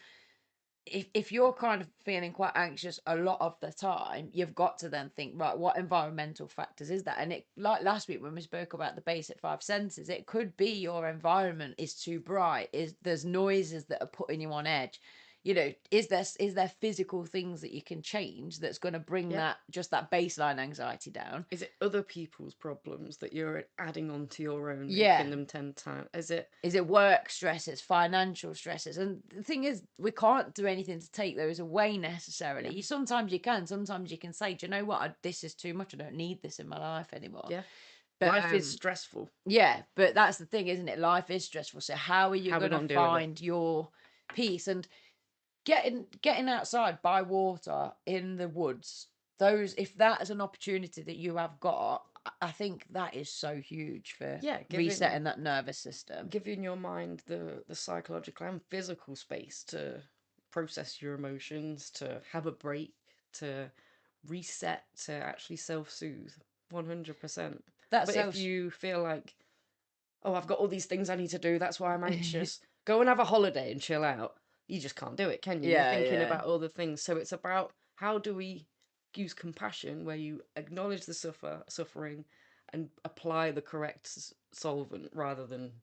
if you're kind of feeling quite anxious a lot of the time, you've got to then think, right, what environmental factors is that? And it, like last week when we spoke about the basic five senses, it could be your environment is too bright, is there's noises that are putting you on edge. Is there physical things that you can change that's going to bring Yeah. that baseline anxiety down? Is it other people's problems that you're adding on to your own, Yeah. making them 10 times? Is it work stresses, financial stresses? And the thing is, we can't do anything to take those away necessarily. Yeah. Sometimes you can say, do you know what? This is too much. I don't need this in my life anymore. Yeah. But Life is stressful. yeah, but that's the thing, isn't it? Life is stressful. So how are you How we going gonna to deal with it? find your peace? And getting outside by water in the woods, if that is an opportunity that you have got, I think that is so huge for resetting that nervous system. Giving your mind the psychological and physical space to process your emotions, to have a break, to reset, to actually self-soothe. 100%. But if you feel like, oh, I've got all these things I need to do, that's why I'm anxious, go and have a holiday and chill out. You just can't do it, can you? Yeah, You're thinking yeah. about all the things. So it's about how do we use compassion where you acknowledge the suffering and apply the correct solvent rather than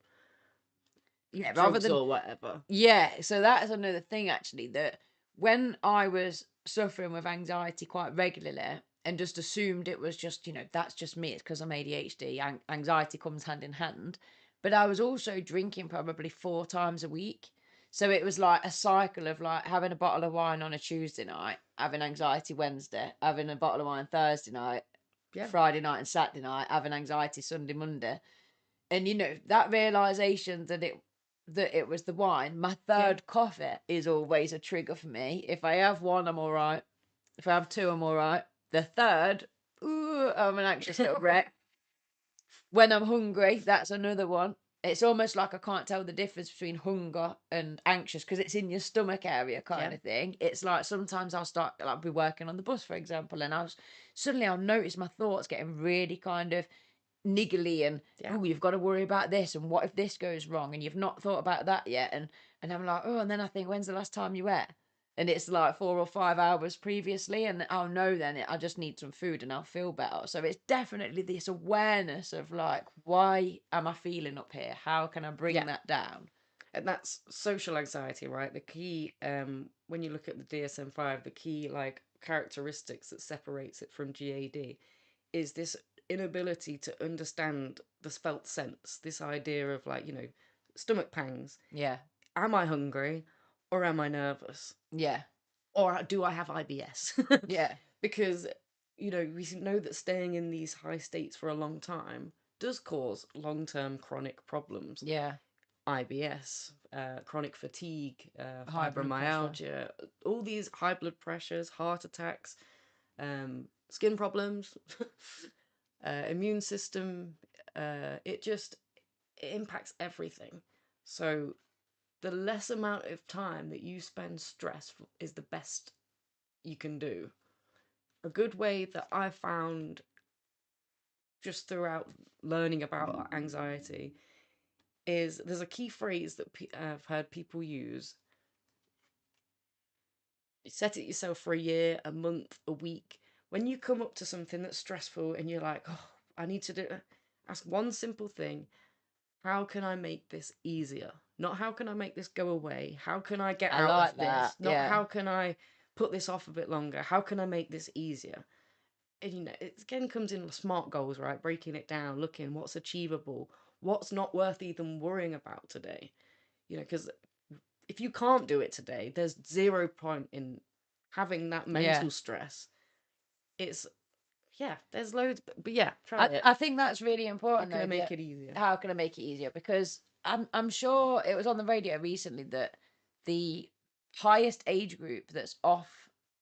yeah, rather drugs than or whatever. yeah, so that is another thing actually, that when I was suffering with anxiety quite regularly and just assumed it was just, that's just me, it's because I'm ADHD, anxiety comes hand in hand. But I was also drinking probably 4 times a week. So it was like a cycle of like having a bottle of wine on a Tuesday night, having anxiety Wednesday, having a bottle of wine Thursday night, Yeah, Friday night and Saturday night, having anxiety Sunday, Monday. And that realization that it was the wine. My yeah. third coffee is always a trigger for me. If I have one, I'm all right. If I have two, I'm all right. The third, ooh, I'm an anxious little wreck. When I'm hungry, that's another one. It's almost like I can't tell the difference between hunger and anxious because it's in your stomach area kind Yeah, of thing. It's like sometimes I'll start, like, I'll be working on the bus, for example, and suddenly I'll notice my thoughts getting really kind of niggly and, yeah, oh, you've got to worry about this and what if this goes wrong and you've not thought about that yet, and I'm like, oh, and then I think, when's the last time you ate? And it's like 4 or 5 hours previously, and I'll know then I just need some food and I'll feel better. So it's definitely this awareness of like, why am I feeling up here? How can I bring yeah. that down? And that's social anxiety, right? The key, when you look at the DSM-5, the key like characteristics that separates it from GAD is this inability to understand the felt sense, this idea of like, stomach pangs. Yeah, Am I hungry or am I nervous? yeah, Or do I have IBS? yeah, Because, we know that staying in these high states for a long time does cause long term chronic problems. yeah. IBS, chronic fatigue, High blood pressure. fibromyalgia, all these high blood pressures, heart attacks, skin problems, immune system. It impacts everything. So the less amount of time that you spend stressed is the best you can do. A good way that I found just throughout learning about anxiety is there's a key phrase that I've heard people use. You set it yourself for a year, a month, a week. When you come up to something that's stressful and you're like, oh, I need to do it, ask one simple thing. How can I make this easier? Not how can I make this go away? How can I get I out of like that. this? Not Yeah, how can I put this off a bit longer? How can I make this easier? And it again comes in smart goals, right? Breaking it down, looking what's achievable, what's not worth even worrying about today. Because if you can't do it today, there's zero point in having that yeah. mental stress. It's yeah, there's loads, but yeah, try I it. I think that's really How important can I though. make That it easier? how can I make it easier? Because I'm sure it was on the radio recently that the highest age group that's off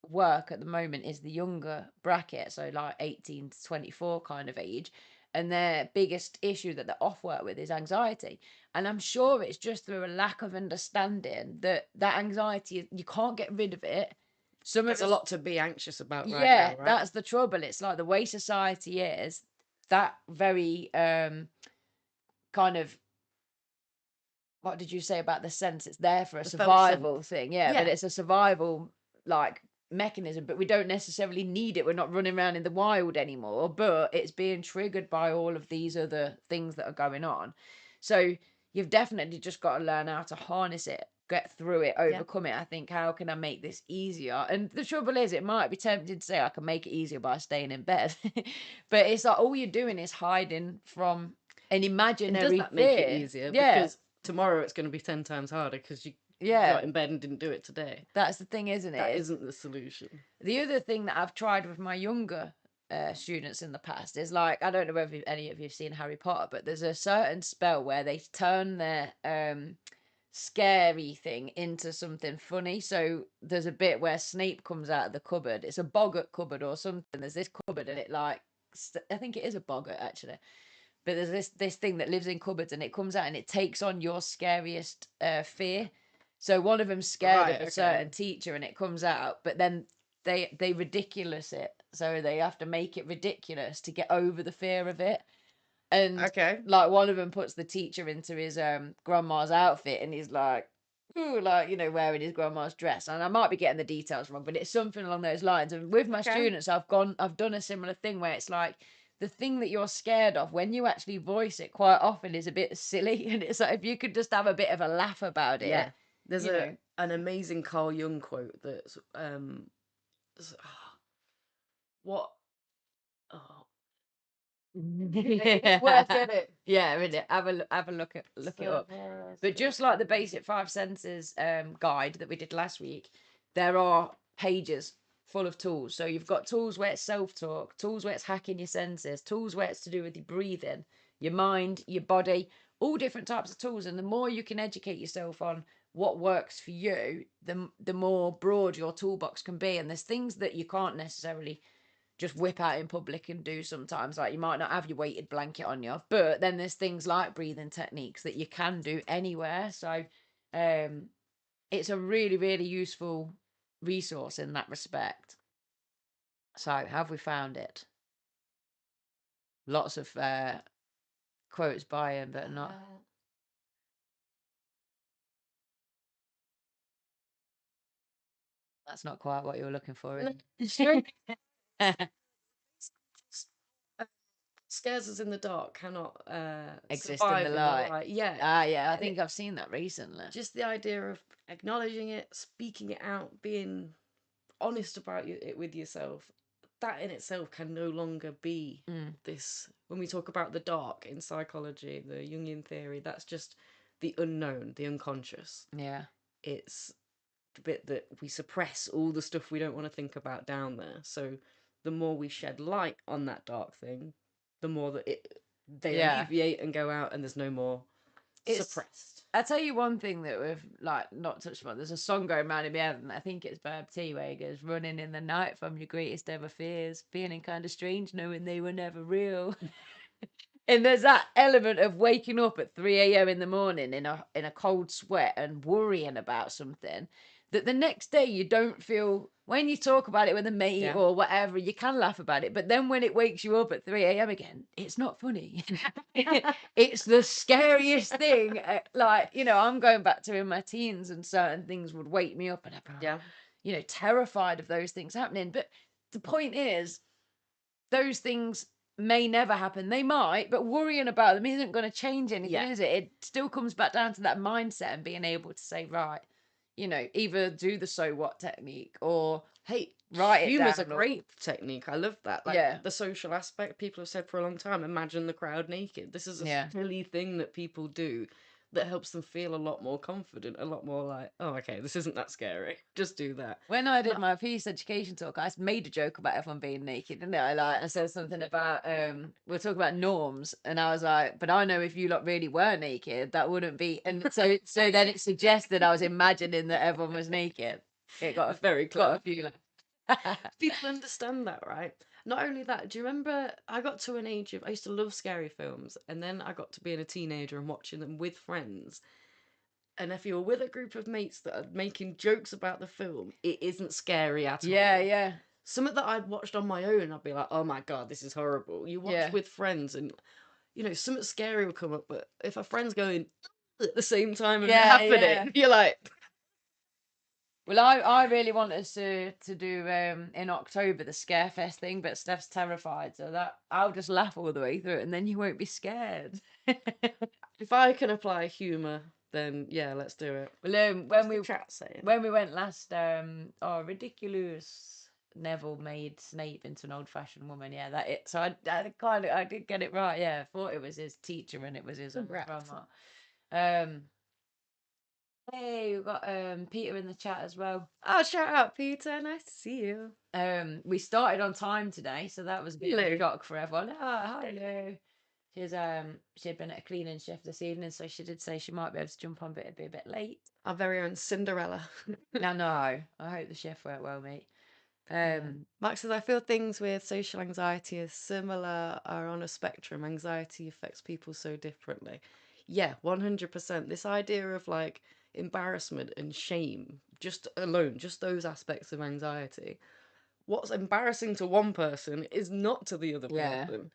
work at the moment is the younger bracket, so like 18 to 24 kind of age. And their biggest issue that they're off work with is anxiety. And I'm sure it's just through a lack of understanding that anxiety, you can't get rid of it. Some of There's a us lot to be anxious about right Yeah, now, right? that's the trouble. It's like the way society is, that very kind of, what did you say about the sense? It's there for a The felt sense. survival thing. Yeah, but Yeah, it's a survival like mechanism, but we don't necessarily need it. We're not running around in the wild anymore, but it's being triggered by all of these other things that are going on. So you've definitely just got to learn how to harness it, get through it, yeah. overcome it. I think, how can I make this easier? And the trouble is, it might be tempting to say I can make it easier by staying in bed, but it's like all you're doing is hiding from an And does imaginary that make it fear. easier? Yeah, Because tomorrow it's going to be 10 times harder because you got yeah. in bed and didn't do it today. That's the thing, isn't That it? isn't the solution. The other thing that I've tried with my younger students in the past is, like, I don't know whether any of you have seen Harry Potter, but there's a certain spell where they turn their scary thing into something funny. So there's a bit where Snape comes out of the cupboard. It's a boggart cupboard or something. There's this cupboard and it like I think it is a boggart actually. But there's this thing that lives in cupboards and it comes out and it takes on your scariest fear. So one of them's scared Right, of a okay. certain teacher and it comes out, but then they ridiculous it. So they have to make it ridiculous to get over the fear of it. And Okay. like one of them puts the teacher into his grandma's outfit and he's like, ooh, like, wearing his grandma's dress. And I might be getting the details wrong, but it's something along those lines. And with my Okay. students, I've done a similar thing where it's like the thing that you're scared of, when you actually voice it, quite often is a bit silly. And it's like, if you could just have a bit of a laugh about it. Yeah. There's you know. an amazing Carl Jung quote that's what oh words get it. Yeah, really. Have a look it up. But just like the basic 5 senses guide that we did last week, there are pages full of tools. So you've got tools where it's self-talk, tools where it's hacking your senses, tools where it's to do with your breathing, your mind, your body, all different types of tools. And the more you can educate yourself on what works for you, the more broad your toolbox can be. And there's things that you can't necessarily just whip out in public and do sometimes. Like, you might not have your weighted blanket on you, but then there's things like breathing techniques that you can do anywhere. So it's a really, really useful resource in that respect. So have we found it? Lots of quotes by him, but not. That's not quite what you were looking for, is it? Scares us in the dark cannot Exist in survive the in the light. light. Yeah. Yeah, I And think I've seen that recently. just the idea of acknowledging it, speaking it out, being honest about it with yourself, that in itself can no longer be this. When we talk about the dark in psychology, the Jungian theory, that's just the unknown, the unconscious. Yeah. It's the bit that we suppress all the stuff we don't want to think about down there. So the more we shed light on that dark thing, the more that they alleviate and go out, and there's no more suppressed. I'll tell you one thing that we've like not touched upon. There's a song going around in my head, and I think it's Verb T, where he goes, "Running in the night from your greatest ever fears, feeling kind of strange, knowing they were never real." And there's that element of waking up at 3 a.m. in the morning in a cold sweat and worrying about something that the next day you don't feel. When you talk about it with a mate or whatever, you can laugh about it. But then when it wakes you up at 3 a.m. again, it's not funny. It's the scariest thing. Like, I'm going back to in my teens, and certain things would wake me up, and I'm, terrified of those things happening. But the point is, those things may never happen. They might, but worrying about them isn't going to change anything, is it? It still comes back down to that mindset and being able to say, right, either do the so what technique or, hey, write it down. Humor's a great technique. I love that. Like, the social aspect, people have said for a long time, imagine the crowd naked. This is a silly thing that people do that helps them feel a lot more confident, a lot more like, oh, okay, this isn't that scary. Just do that. When I did my peace education talk, I made a joke about everyone being naked, didn't I? I said something about we're talking about norms, and I was like, but I know if you lot really were naked, that wouldn't be. And so then it suggested I was imagining that everyone was naked. It got very clever. Got a few. People understand that, right? Not only that, do you remember I got to an age of, I used to love scary films, and then I got to being a teenager and watching them with friends. And if you're with a group of mates that are making jokes about the film, it isn't scary at all. Yeah. Something that I'd watched on my own, I'd be like, oh my God, this is horrible. You watch with friends, and, something scary will come up, but if a friend's going at the same time and happening, you're like... Well, I really want us to do in October the Scarefest thing, but Steph's terrified, so that I'll just laugh all the way through it, and then you won't be scared. If I can apply humour, then yeah, let's do it. Well, when we went last, ridiculous. Neville made Snape into an old-fashioned woman. Yeah, that it. So I did get it right. Yeah, I thought it was his teacher and it was his grandma. Hey, we've got Peter in the chat as well. Oh, shout out Peter, nice to see you. We started on time today, so that was a bit of a shock for everyone. Hello. She'd been at a cleaning shift this evening, so she did say she might be able to jump on, but it'd be a bit late. Our very own Cinderella. No, I hope the shift went well, mate. Max says, I feel things with social anxiety are similar, are on a spectrum. Anxiety affects people so differently. Yeah, 100%. This idea of like embarrassment and shame, just those aspects of anxiety. What's embarrassing to one person is not to the other person.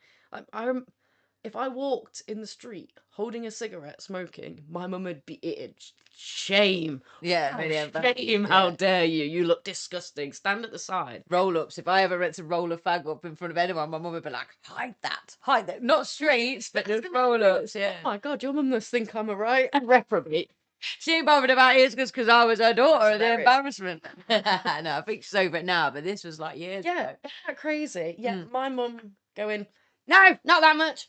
if I walked in the street holding a cigarette, smoking, my mum would be itching. Shame. Yeah, Oh, really shame. How dare you? You look disgusting. Stand at the side. Roll ups. If I ever went to roll a fag up in front of anyone, my mum would be like, hide that. Not straight, but just roll ups. Yeah. Oh my God, your mum must think I'm a right reprobate. She ain't bothered about it because I was her daughter and the Hilarious. embarrassment. No, I think she's over it now, but this was like years Yeah, ago. isn't that crazy? Yeah, Mm. my mum going, no, not that much.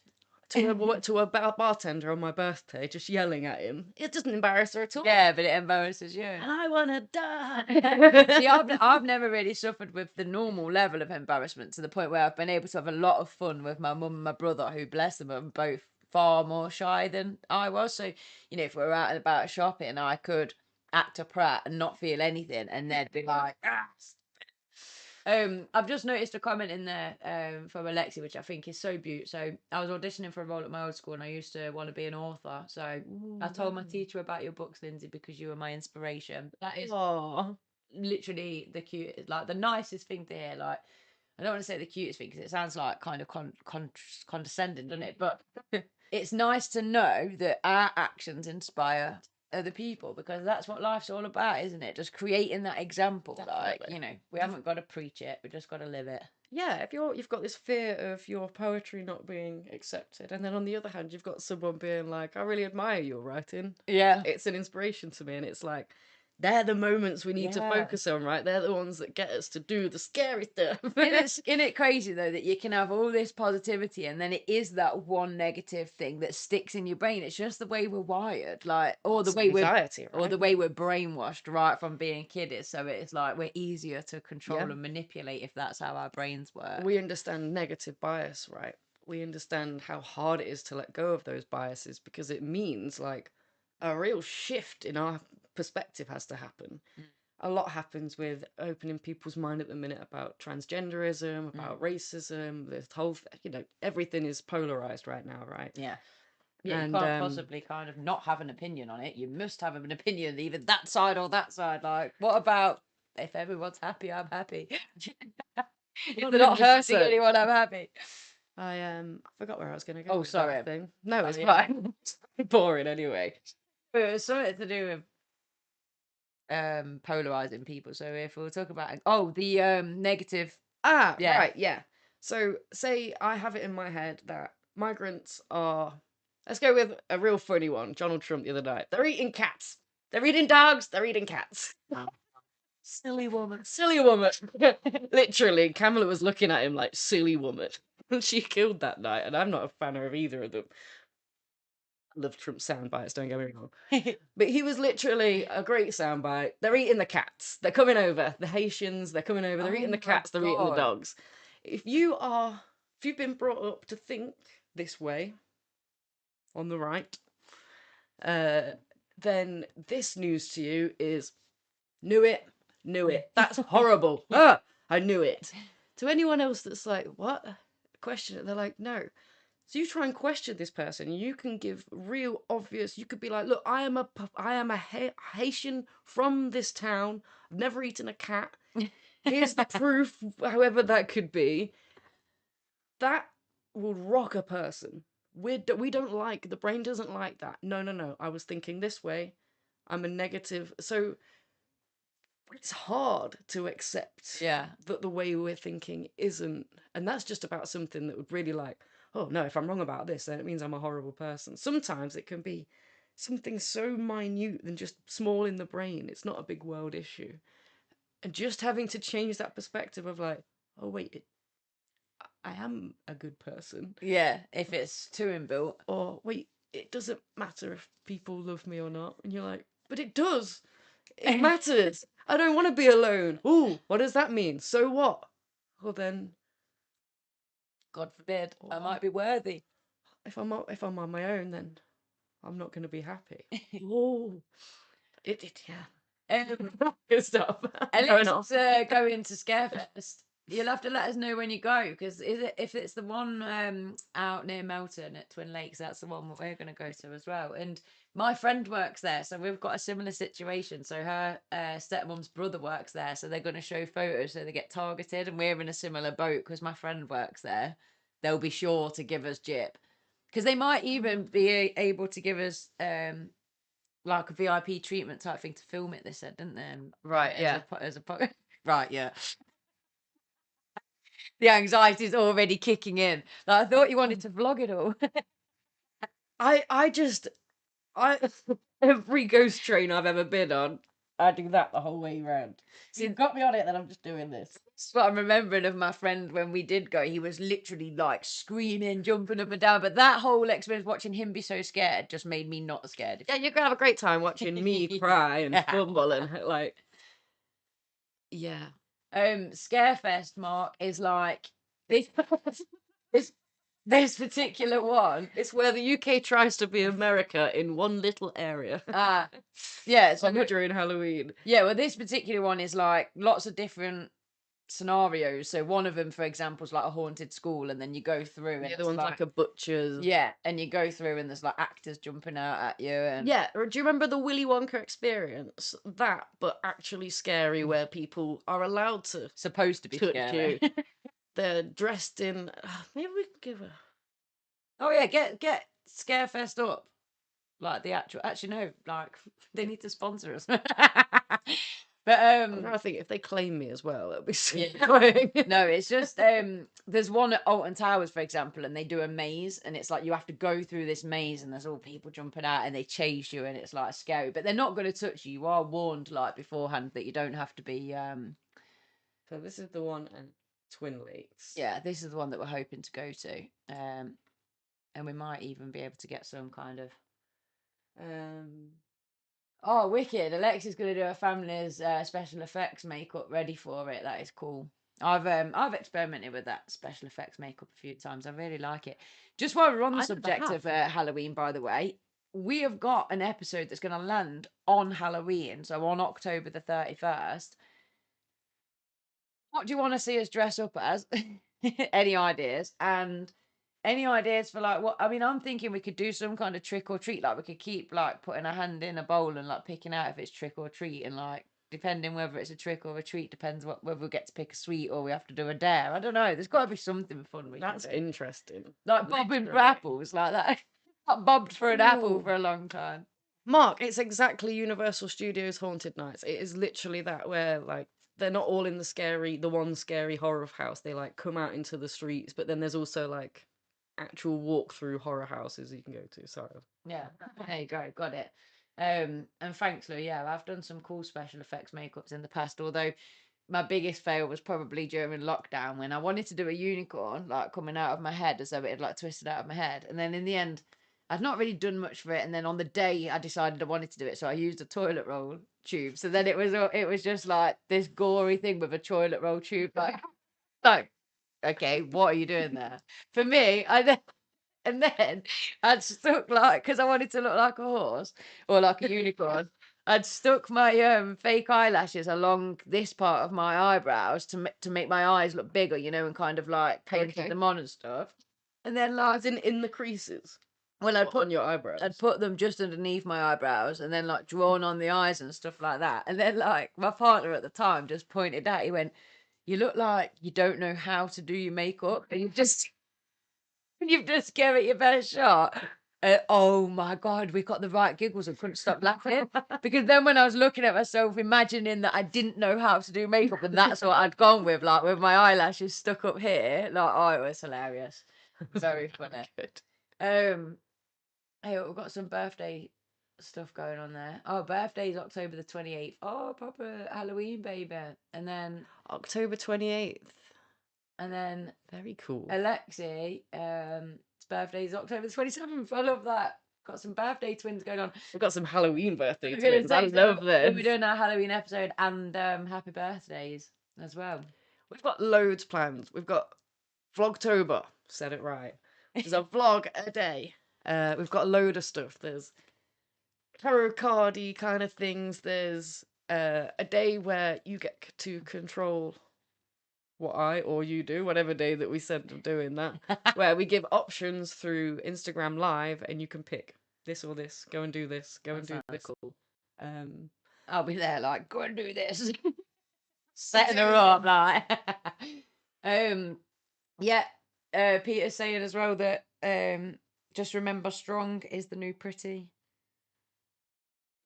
To a bartender on my birthday, just yelling at him. It doesn't embarrass her at all. Yeah, but it embarrasses you. And I want to die. See, I've never really suffered with the normal level of embarrassment to the point where I've been able to have a lot of fun with my mum and my brother, who, bless them, are both far more shy than I was. So, you know, if we were out and about shopping, I could act a prat and not feel anything, and they'd be like, ah. I've just noticed a comment in there from Alexi, which I think is so beautiful. So I was auditioning for a role at my old school, and I used to want to be an author. So I told my teacher about your books, Lindsay, because you were my inspiration. That is literally the cutest, like the nicest thing to hear. Like, I don't want to say the cutest thing because it sounds like kind of condescending, doesn't it? But it's nice to know that our actions inspire other people, because that's what life's all about, isn't it? Just creating that example. Like, Definitely. you know, we haven't got to preach it, we just got to live it. Yeah, if you've got this fear of your poetry not being accepted, and then on the other hand, you've got someone being like, "I really admire your writing. Yeah. It's an inspiration to me," and it's like, they're the moments we need to Yeah. focus on, right? They're the ones that get us to do the scary stuff. Isn't it crazy though that you can have all this positivity and then it is that one negative thing that sticks in your brain? It's just the way we're wired, like, or the It's way we're anxiety, or right? the way we're brainwashed right from being kiddies. So it's like we're easier to control Yeah. and manipulate if that's how our brains work. We understand negative bias, right? We understand how hard it is to let go of those biases, because it means like a real shift in our perspective has to happen. A lot happens with opening people's mind at the minute about transgenderism, about racism, this whole, everything is polarized right now, right? Yeah. Yeah, you And can't possibly kind of not have an opinion on it. You must have an opinion, either that side or that side. Like, what about if everyone's happy, I'm happy. If they're not hurting 100%. anyone, I'm happy. I forgot where I was going to go. Oh, with sorry. that thing. No, it's yeah. fine. It's boring anyway. It was something to do with polarizing people. So if we'll talk about the negative. Ah, Yeah. right, yeah. So say I have it in my head that migrants are, let's go with a real funny one. Donald Trump the other night. They're eating cats. They're eating dogs. They're eating cats. Silly woman. Silly woman. Literally, Kamala was looking at him like, silly woman. And she killed that night, and I'm not a fan of either of them. I love Trump sound bites, don't get me wrong. But he was literally a great soundbite. They're eating the cats. They're coming over. The Haitians, they're coming over. They're eating the cats. They're eating the dogs. If you've been brought up to think this way, on the right, then this news to you is, knew it. That's horrible. I knew it. To anyone else that's like, what? Question it. They're like, no. So you try and question this person, and you can give real obvious. You could be like, look, I am a Haitian from this town. I've never eaten a cat. Here's the proof. However that could be, that will rock a person. We don't like, the brain doesn't like that. No. I was thinking this way. I'm a negative. So it's hard to accept that the way we're thinking isn't, and that's just about something that would really like, oh no, if I'm wrong about this, then it means I'm a horrible person. Sometimes it can be something so minute than just small in the brain. It's not a big world issue. And just having to change that perspective of like, oh wait, I am a good person. Yeah, if it's too inbuilt. Or wait, it doesn't matter if people love me or not. And you're like, but it does. It matters. I don't want to be alone. Ooh, what does that mean? So what? Well then, God forbid, I might be worthy. if I'm on my own, then I'm not going to be happy. Oh, yeah. Good stuff. And let's go into Scarefest. You'll have to let us know when you go, because if it's the one out near Melton at Twin Lakes, that's the one that we're going to go to as well. And my friend works there, so we've got a similar situation. So her stepmom's brother works there, so they're going to show photos so they get targeted, and we're in a similar boat because my friend works there. They'll be sure to give us jip. Because they might even be able to give us like a VIP treatment type thing to film it. They said, didn't they? Right, yeah. Right, yeah. The anxiety is already kicking in. Like, I thought you wanted to vlog it all. I every ghost train I've ever been on, I do that the whole way around. So you've got me on it, then I'm just doing this. That's what I'm remembering of my friend when we did go. He was literally like screaming, jumping up and down. But that whole experience watching him be so scared just made me not scared. Yeah, you're gonna have a great time watching me cry and fumble and like, yeah. Scarefest, Mark, is like this this particular one. It's where the UK tries to be America in one little area. Yeah, so during Halloween. yeah, well, this particular one is like lots of different scenarios. So one of them, for example, is like a haunted school, and then you go through and The other it's one's like a butcher's. yeah, and you go through and there's like actors jumping out at you and Yeah, or do you remember the Willy Wonka experience? That, but actually scary, where people are allowed to supposed to be touch scary. you. They're dressed in. Maybe we can give a. Oh yeah, get Scarefest up. Like the actual, actually no, like they need to sponsor us. But I think if they claim me as well, it'll be so yeah. annoying. No, it's just there's one at Alton Towers, for example, and they do a maze, and it's like you have to go through this maze, and there's all people jumping out, and they chase you, and it's like scary. But they're not going to touch you. You are warned like beforehand that you don't have to be. So this is the one at Twin Lakes. Yeah, this is the one that we're hoping to go to, and we might even be able to get some kind of. Oh, wicked! Alexia's going to do her family's special effects makeup ready for it. That is cool. I've experimented with that special effects makeup a few times. I really like it. Just while we're on the subject of Halloween, by the way, we have got an episode that's going to land on Halloween, so on October the 31st. What do you want to see us dress up as? Any ideas? And any ideas for like what? I mean, I'm thinking we could do some kind of trick or treat. Like we could keep like putting a hand in a bowl and like picking out if it's trick or treat, and like depending whether it's a trick or a treat depends whether we get to pick a sweet or we have to do a dare. I don't know. There's got to be something fun. That's interesting. Like bobbing for apples, like that. Not bobbed for an apple for a long time. Mark, it's exactly Universal Studios Haunted Nights. It is literally that, where like they're not all in the one scary horror house. They like come out into the streets, but then there's also like actual walk-through horror houses you can go to. Sorry. Yeah, there you go, got it. And thanks, Lou. Yeah, I've done some cool special effects makeups in the past, although my biggest fail was probably during lockdown when I wanted to do a unicorn like coming out of my head as though it had like twisted out of my head, and then in the end I'd not really done much for it, and then on the day I decided I wanted to do it, so I used a toilet roll tube. So then it was just like this gory thing with a toilet roll tube, like okay, what are you doing there? For me, and then I'd stuck like, because I wanted to look like a horse or like a unicorn. I'd stuck my fake eyelashes along this part of my eyebrows to make my eyes look bigger, you know, and kind of like painted them on and stuff. And then like in the creases. Well, I'd put on your eyebrows. I'd put them just underneath my eyebrows, and then like drawn on the eyes and stuff like that. And then like my partner at the time just pointed out, he went, "You look like you don't know how to do your makeup, and you've just given it your best shot." Oh my God, we got the right giggles and couldn't stop laughing. Because then when I was looking at myself, imagining that I didn't know how to do makeup, and that's what I'd gone with, like with my eyelashes stuck up here, like, oh, it was hilarious. Very funny. Hey, we've got some birthday stuff going on there. Oh, birthday's October the 28th. Oh, proper Halloween, baby. And then October 28th. And then very cool. Alexi, his birthday's October the 27th. I love that. Got some birthday twins going on. We've got some Halloween birthday twins. I love this. We're doing our Halloween episode and happy birthdays as well. We've got loads planned. We've got Vlogtober. Said it right. There's a vlog a day. We've got a load of stuff. There's tarot cardy kind of things. There's a day where you get to control what I or you do, whatever day that we said of doing that, where we give options through Instagram Live, and you can pick this or this. Go and do this. Go and do this. Cool. I'll be there like, go and do this. Setting her up like. Yeah. Peter's saying as well that Just remember, strong is the new pretty.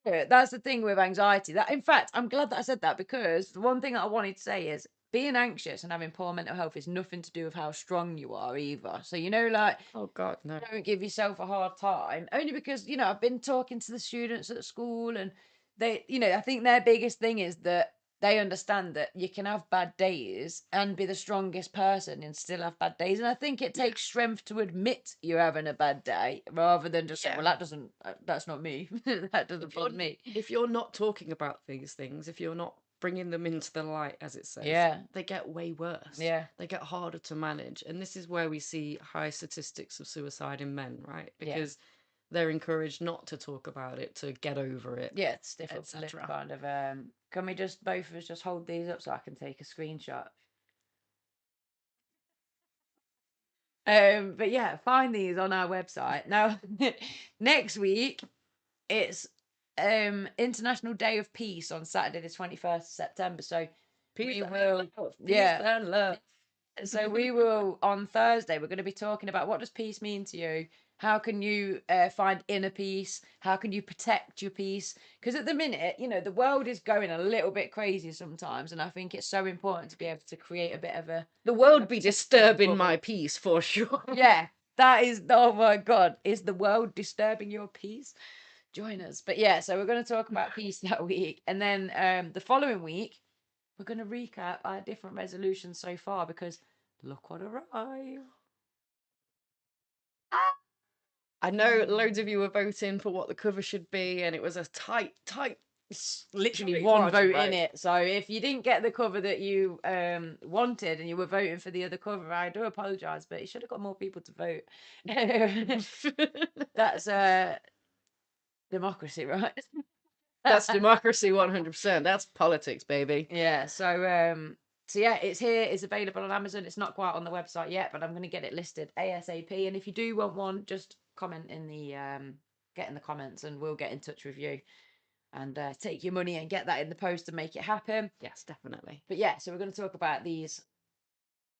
Yeah, that's the thing with anxiety. That, in fact, I'm glad that I said that, because the one thing that I wanted to say is being anxious and having poor mental health is nothing to do with how strong you are either. So, like, Oh God, no. don't give yourself a hard time, only because, I've been talking to the students at school, and they, I think their biggest thing is that they understand that you can have bad days and be the strongest person and still have bad days. And I think it takes strength to admit you're having a bad day, rather than just say, Yeah. well, that's not me. That doesn't bother me. If you're not talking about these things, if you're not bringing them into the light, as it says, Yeah. they get way worse. Yeah. They get harder to manage. And this is where we see high statistics of suicide in men, right? Because they're encouraged not to talk about it, to get over it. Yeah, it's difficult to etc. kind of. Can we just both of us just hold these up so I can take a screenshot? But yeah, find these on our website. Now, next week it's International Day of Peace on Saturday the 21st of September. So Peace we and will, love. yeah. Peace and love. So we will, on Thursday, we're going to be talking about, what does peace mean to you? How can you find inner peace? How can you protect your peace? Because at the minute, the world is going a little bit crazy sometimes, and I think it's so important to be able to create a bit of a... The world be disturbing my peace, for sure. Yeah, that is, oh my God, is the world disturbing your peace? Join us. But yeah, so we're going to talk about peace that week. And then the following week, we're going to recap our different resolutions so far, because look what arrived. I know loads of you were voting for what the cover should be, and it was a tight, Literally tight one margin, vote in right? it. So if you didn't get the cover that you wanted and you were voting for the other cover, I do apologise, but you should have got more people to vote. That's democracy, right? That's democracy 100%. That's politics, baby. Yeah, so yeah, it's here. It's available on Amazon. It's not quite on the website yet, but I'm going to get it listed ASAP. And if you do want one, just comment in the get in the comments, and we'll get in touch with you and take your money and get that in the post and make it happen. Yes, definitely. But yeah, so we're going to talk about these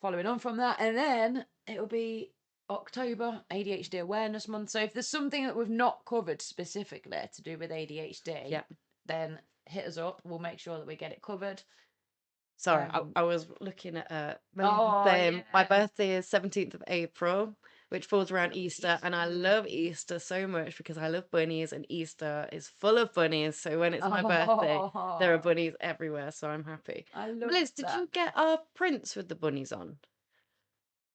following on from that, and then it'll be October, ADHD Awareness Month. So if there's something that we've not covered specifically to do with ADHD, then hit us up. We'll make sure that we get it covered. Sorry, I was looking at my birthday is 17th of April, which falls around Easter, and I love Easter so much because I love bunnies, and Easter is full of bunnies. So when it's my birthday, there are bunnies everywhere, so I'm happy. I love Liz, did you get our prints with the bunnies on?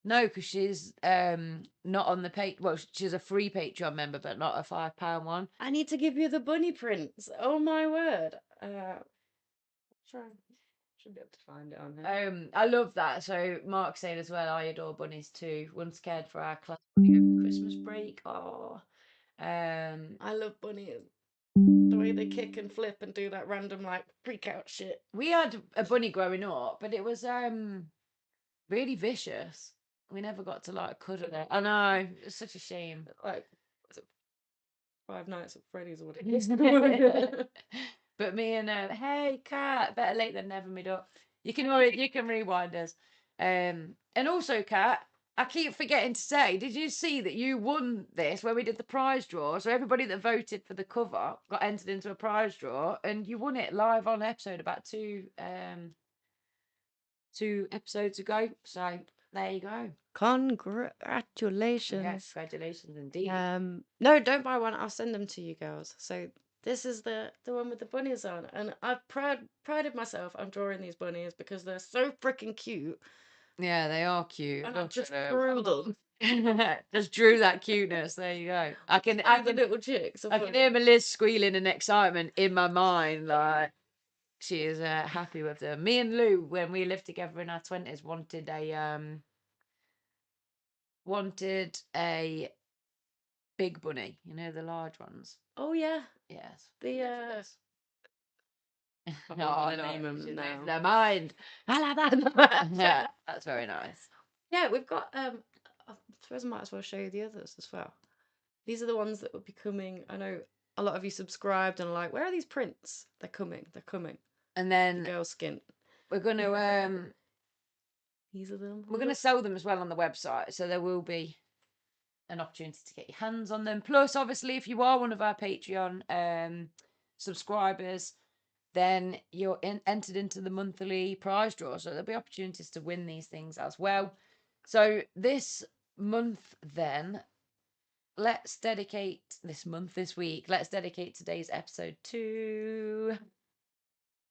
No, because she's not on the page. Well, she's a free Patreon member, but not a £5 one. I need to give you the bunny prints. Oh my word. Should be able to find it on here. I love that. So Mark said as well, I adore bunnies too. Once cared for our class bunny over the Christmas break. Oh, I love bunnies. The way they kick and flip and do that random like freak out shit. We had a bunny growing up, but it was really vicious. We never got to like cuddle it. I know, it's such a shame. Like, was it Five Nights at Freddy's or what it is? But me and hey Kat, better late than never, me duck. You can rewind us. And also, Kat, I keep forgetting to say, did you see that you won this when we did the prize draw? So everybody that voted for the cover got entered into a prize draw, and you won it live on episode about two episodes ago. So there you go. Congratulations. Yes, congratulations indeed. No, don't buy one. I'll send them to you girls. So this is the one with the bunnies on, and I've prided myself on drawing these bunnies because they're so freaking cute. Yeah, they are cute. And I just drew them. Just drew that cuteness. There you go. I can the little chicks. I can hear Liz squealing in excitement in my mind. Like, she is happy with them. Me and Lou, when we lived together in our 20s, wanted a big bunny. You know, the large ones. Oh yeah. Yes. The Oh, no, name them she's now. losing her mind. I like that. Yeah, that's very nice. Yeah, we've got I suppose I might as well show you the others as well. These are the ones that will be coming. I know a lot of you subscribed and are like, where are these prints? They're coming. And then the girl skin. We're gonna these are them. We're gonna sell them as well on the website, so there will be an opportunity to get your hands on them. Plus, obviously, if you are one of our Patreon subscribers, then you're entered into the monthly prize draw. So there'll be opportunities to win these things as well. So this month, then, let's dedicate this week, let's dedicate today's episode to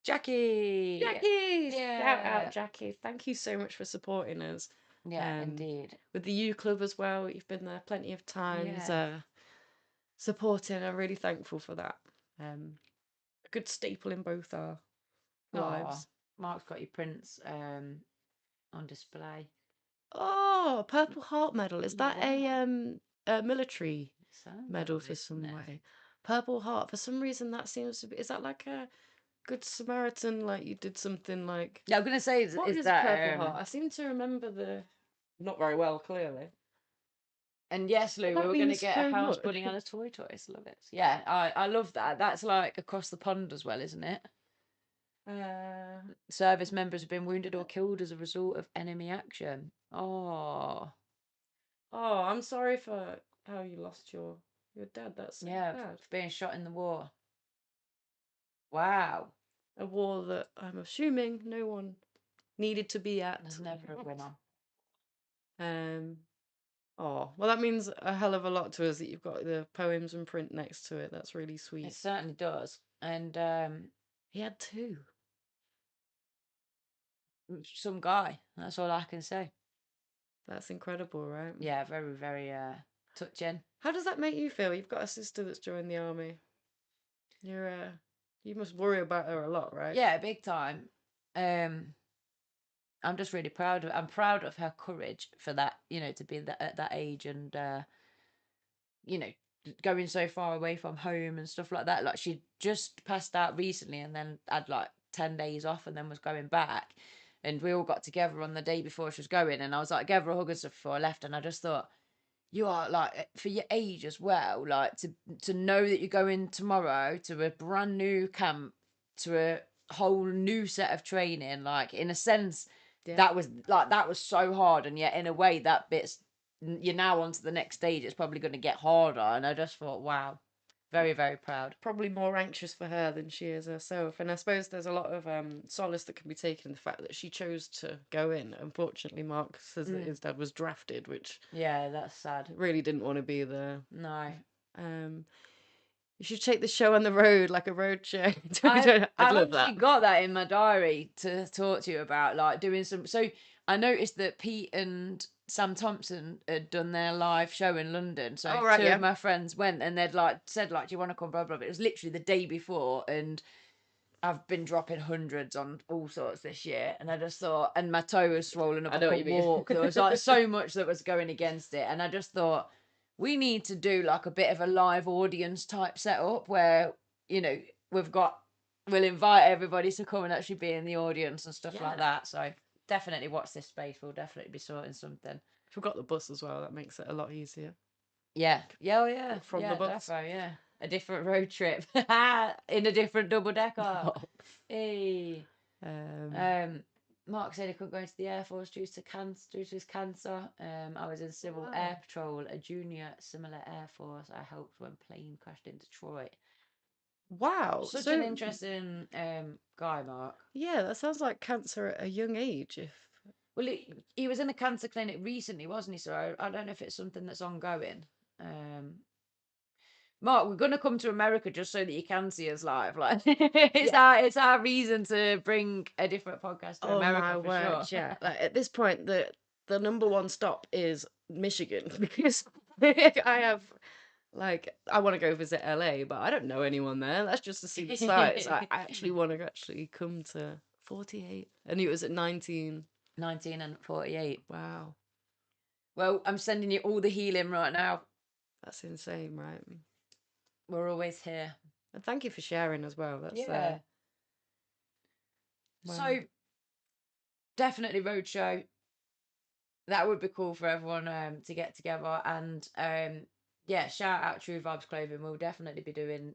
Jackie. Jackie! Shout Yeah. out, Jackie. Thank you so much for supporting us. Yeah, indeed. With the U Club as well, you've been there plenty of times Yeah. supporting. I'm really thankful for that. A good staple in both our lives. Mark's got your prints on display. Oh, Purple Heart Medal. Is that a military medal Like for this, some isn't it? way? Purple Heart. For some reason, that seems to be. Is that like a Good Samaritan? Like you did something like. Yeah, I'm gonna say What is that Purple Heart? I seem to remember the. Not very well, clearly. And yes, Lou, That we were going to means get so a house much. putting on a toys. Love it. Yeah, I love that. That's like across the pond as well, isn't it? Service members have been wounded or killed as a result of enemy action. Oh, I'm sorry for how you lost your dad. That's so yeah, bad. for being shot in the war. Wow. A war that I'm assuming no one needed to be at. There's never a winner. Oh, well, that means a hell of a lot to us that you've got the poems and print next to it. That's really sweet. It certainly does. And he had two. Some guy. That's all I can say. That's incredible, right? Yeah, very, very touching. How does that make you feel? You've got a sister that's joined the army. You must worry about her a lot, right? Yeah, big time. I'm just really proud of. I'm proud of her courage for that. To be at that age and going so far away from home and stuff like that. Like she just passed out recently and then had like 10 days off and then was going back. And we all got together on the day before she was going, and I was like, gave her a hug and stuff before I left, and I just thought, you are like, for your age as well, like to know that you're going tomorrow to a brand new camp, to a whole new set of training, like in a sense, that was so hard, and yet in a way that bit's, you're now on to the next stage, it's probably going to get harder. And I just thought, wow, very, very proud. Probably more anxious for her than she is herself. And I suppose there's a lot of solace that can be taken in the fact that she chose to go in. Unfortunately, Mark says that his dad was drafted, which... Yeah, that's sad. Really didn't want to be there. No. You should take the show on the road, like a road show. I've love actually got that in my diary to talk to you about, like doing some... So I noticed that Pete and Sam Thompson had done their live show in London. So two of my friends went, and they'd like said, like, do you want to come, blah, blah, blah. It was literally the day before, and I've been dropping hundreds on all sorts this year, and I just thought, and my toe was swollen up. I couldn't walk. There was like so much that was going against it, and I just thought, we need to do like a bit of a live audience type setup where we'll invite everybody to come and actually be in the audience and stuff like that. So definitely watch this space. We'll definitely be sorting something. If we've got the bus as well, that makes it a lot easier. Yeah. From the bus. Defo, a different road trip in a different double decker. Hey. Mark said he couldn't go into the Air Force due to his cancer. I was in Civil Air Patrol, a junior similar Air Force. I helped when plane crashed in Detroit. Wow. Such an interesting guy, Mark. Yeah, that sounds like cancer at a young age. Well, he was in a cancer clinic recently, wasn't he? So I don't know if it's something that's ongoing. Mark, we're gonna come to America just so that you can see us live. Like it's our reason to bring a different podcast to America for sure. Yeah. Like, at this point, the number one stop is Michigan because I want to go visit LA, but I don't know anyone there. That's just to see the sights. I actually want to come to 48, and it was at 19 and 48. Wow. Well, I'm sending you all the healing right now. That's insane, right? We're always here. And thank you for sharing as well. That's Wow. So definitely roadshow. That would be cool for everyone to get together. And shout out True Vibes Clothing. We'll definitely be doing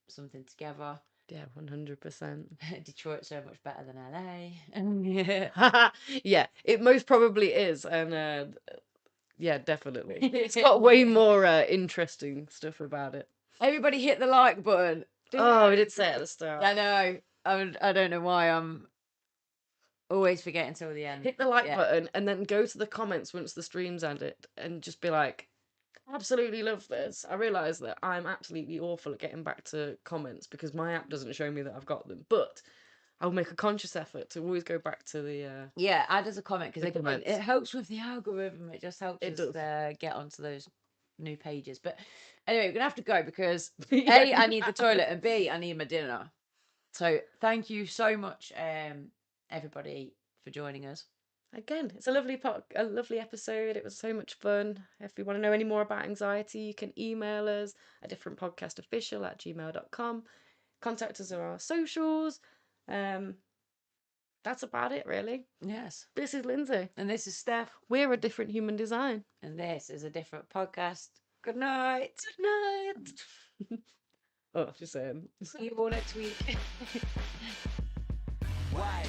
something together. Yeah, 100%. Detroit's so much better than LA. Yeah, it most probably is. And Yeah, definitely. It's got way more interesting stuff about it. Everybody hit the like button. Oh, we did say it at the start. I know. I don't know why I'm always forgetting till the end. Hit the like button and then go to the comments once the stream's ended and just be like, absolutely love this. I realise that I'm absolutely awful at getting back to comments because my app doesn't show me that I've got them. But I'll make a conscious effort to always go back to the add as a comment because it helps with the algorithm. It just helps us get onto those new pages. But anyway, we're gonna have to go because A, I need the toilet, and B, I need my dinner. So thank you so much, everybody, for joining us. Again, it's a lovely episode. It was so much fun. If you want to know any more about anxiety, you can email us at adifferentpodcastofficial@gmail.com. Contact us on our socials. That's about it, really. Yes. This is Lindsay. And this is Steph. We're a different human design. And this is a different podcast. Good night. Good night. Oh, just saying. See you all next week. Why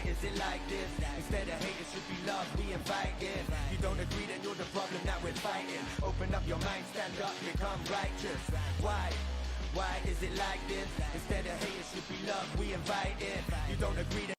is it like this? Instead of hate, it should be love, we invite it. You don't agree, then you're the problem, now we're fighting. Open up your mind, stand up, become righteous. Why is it like this? Instead of hate, it should be love, we invite it. You don't agree, then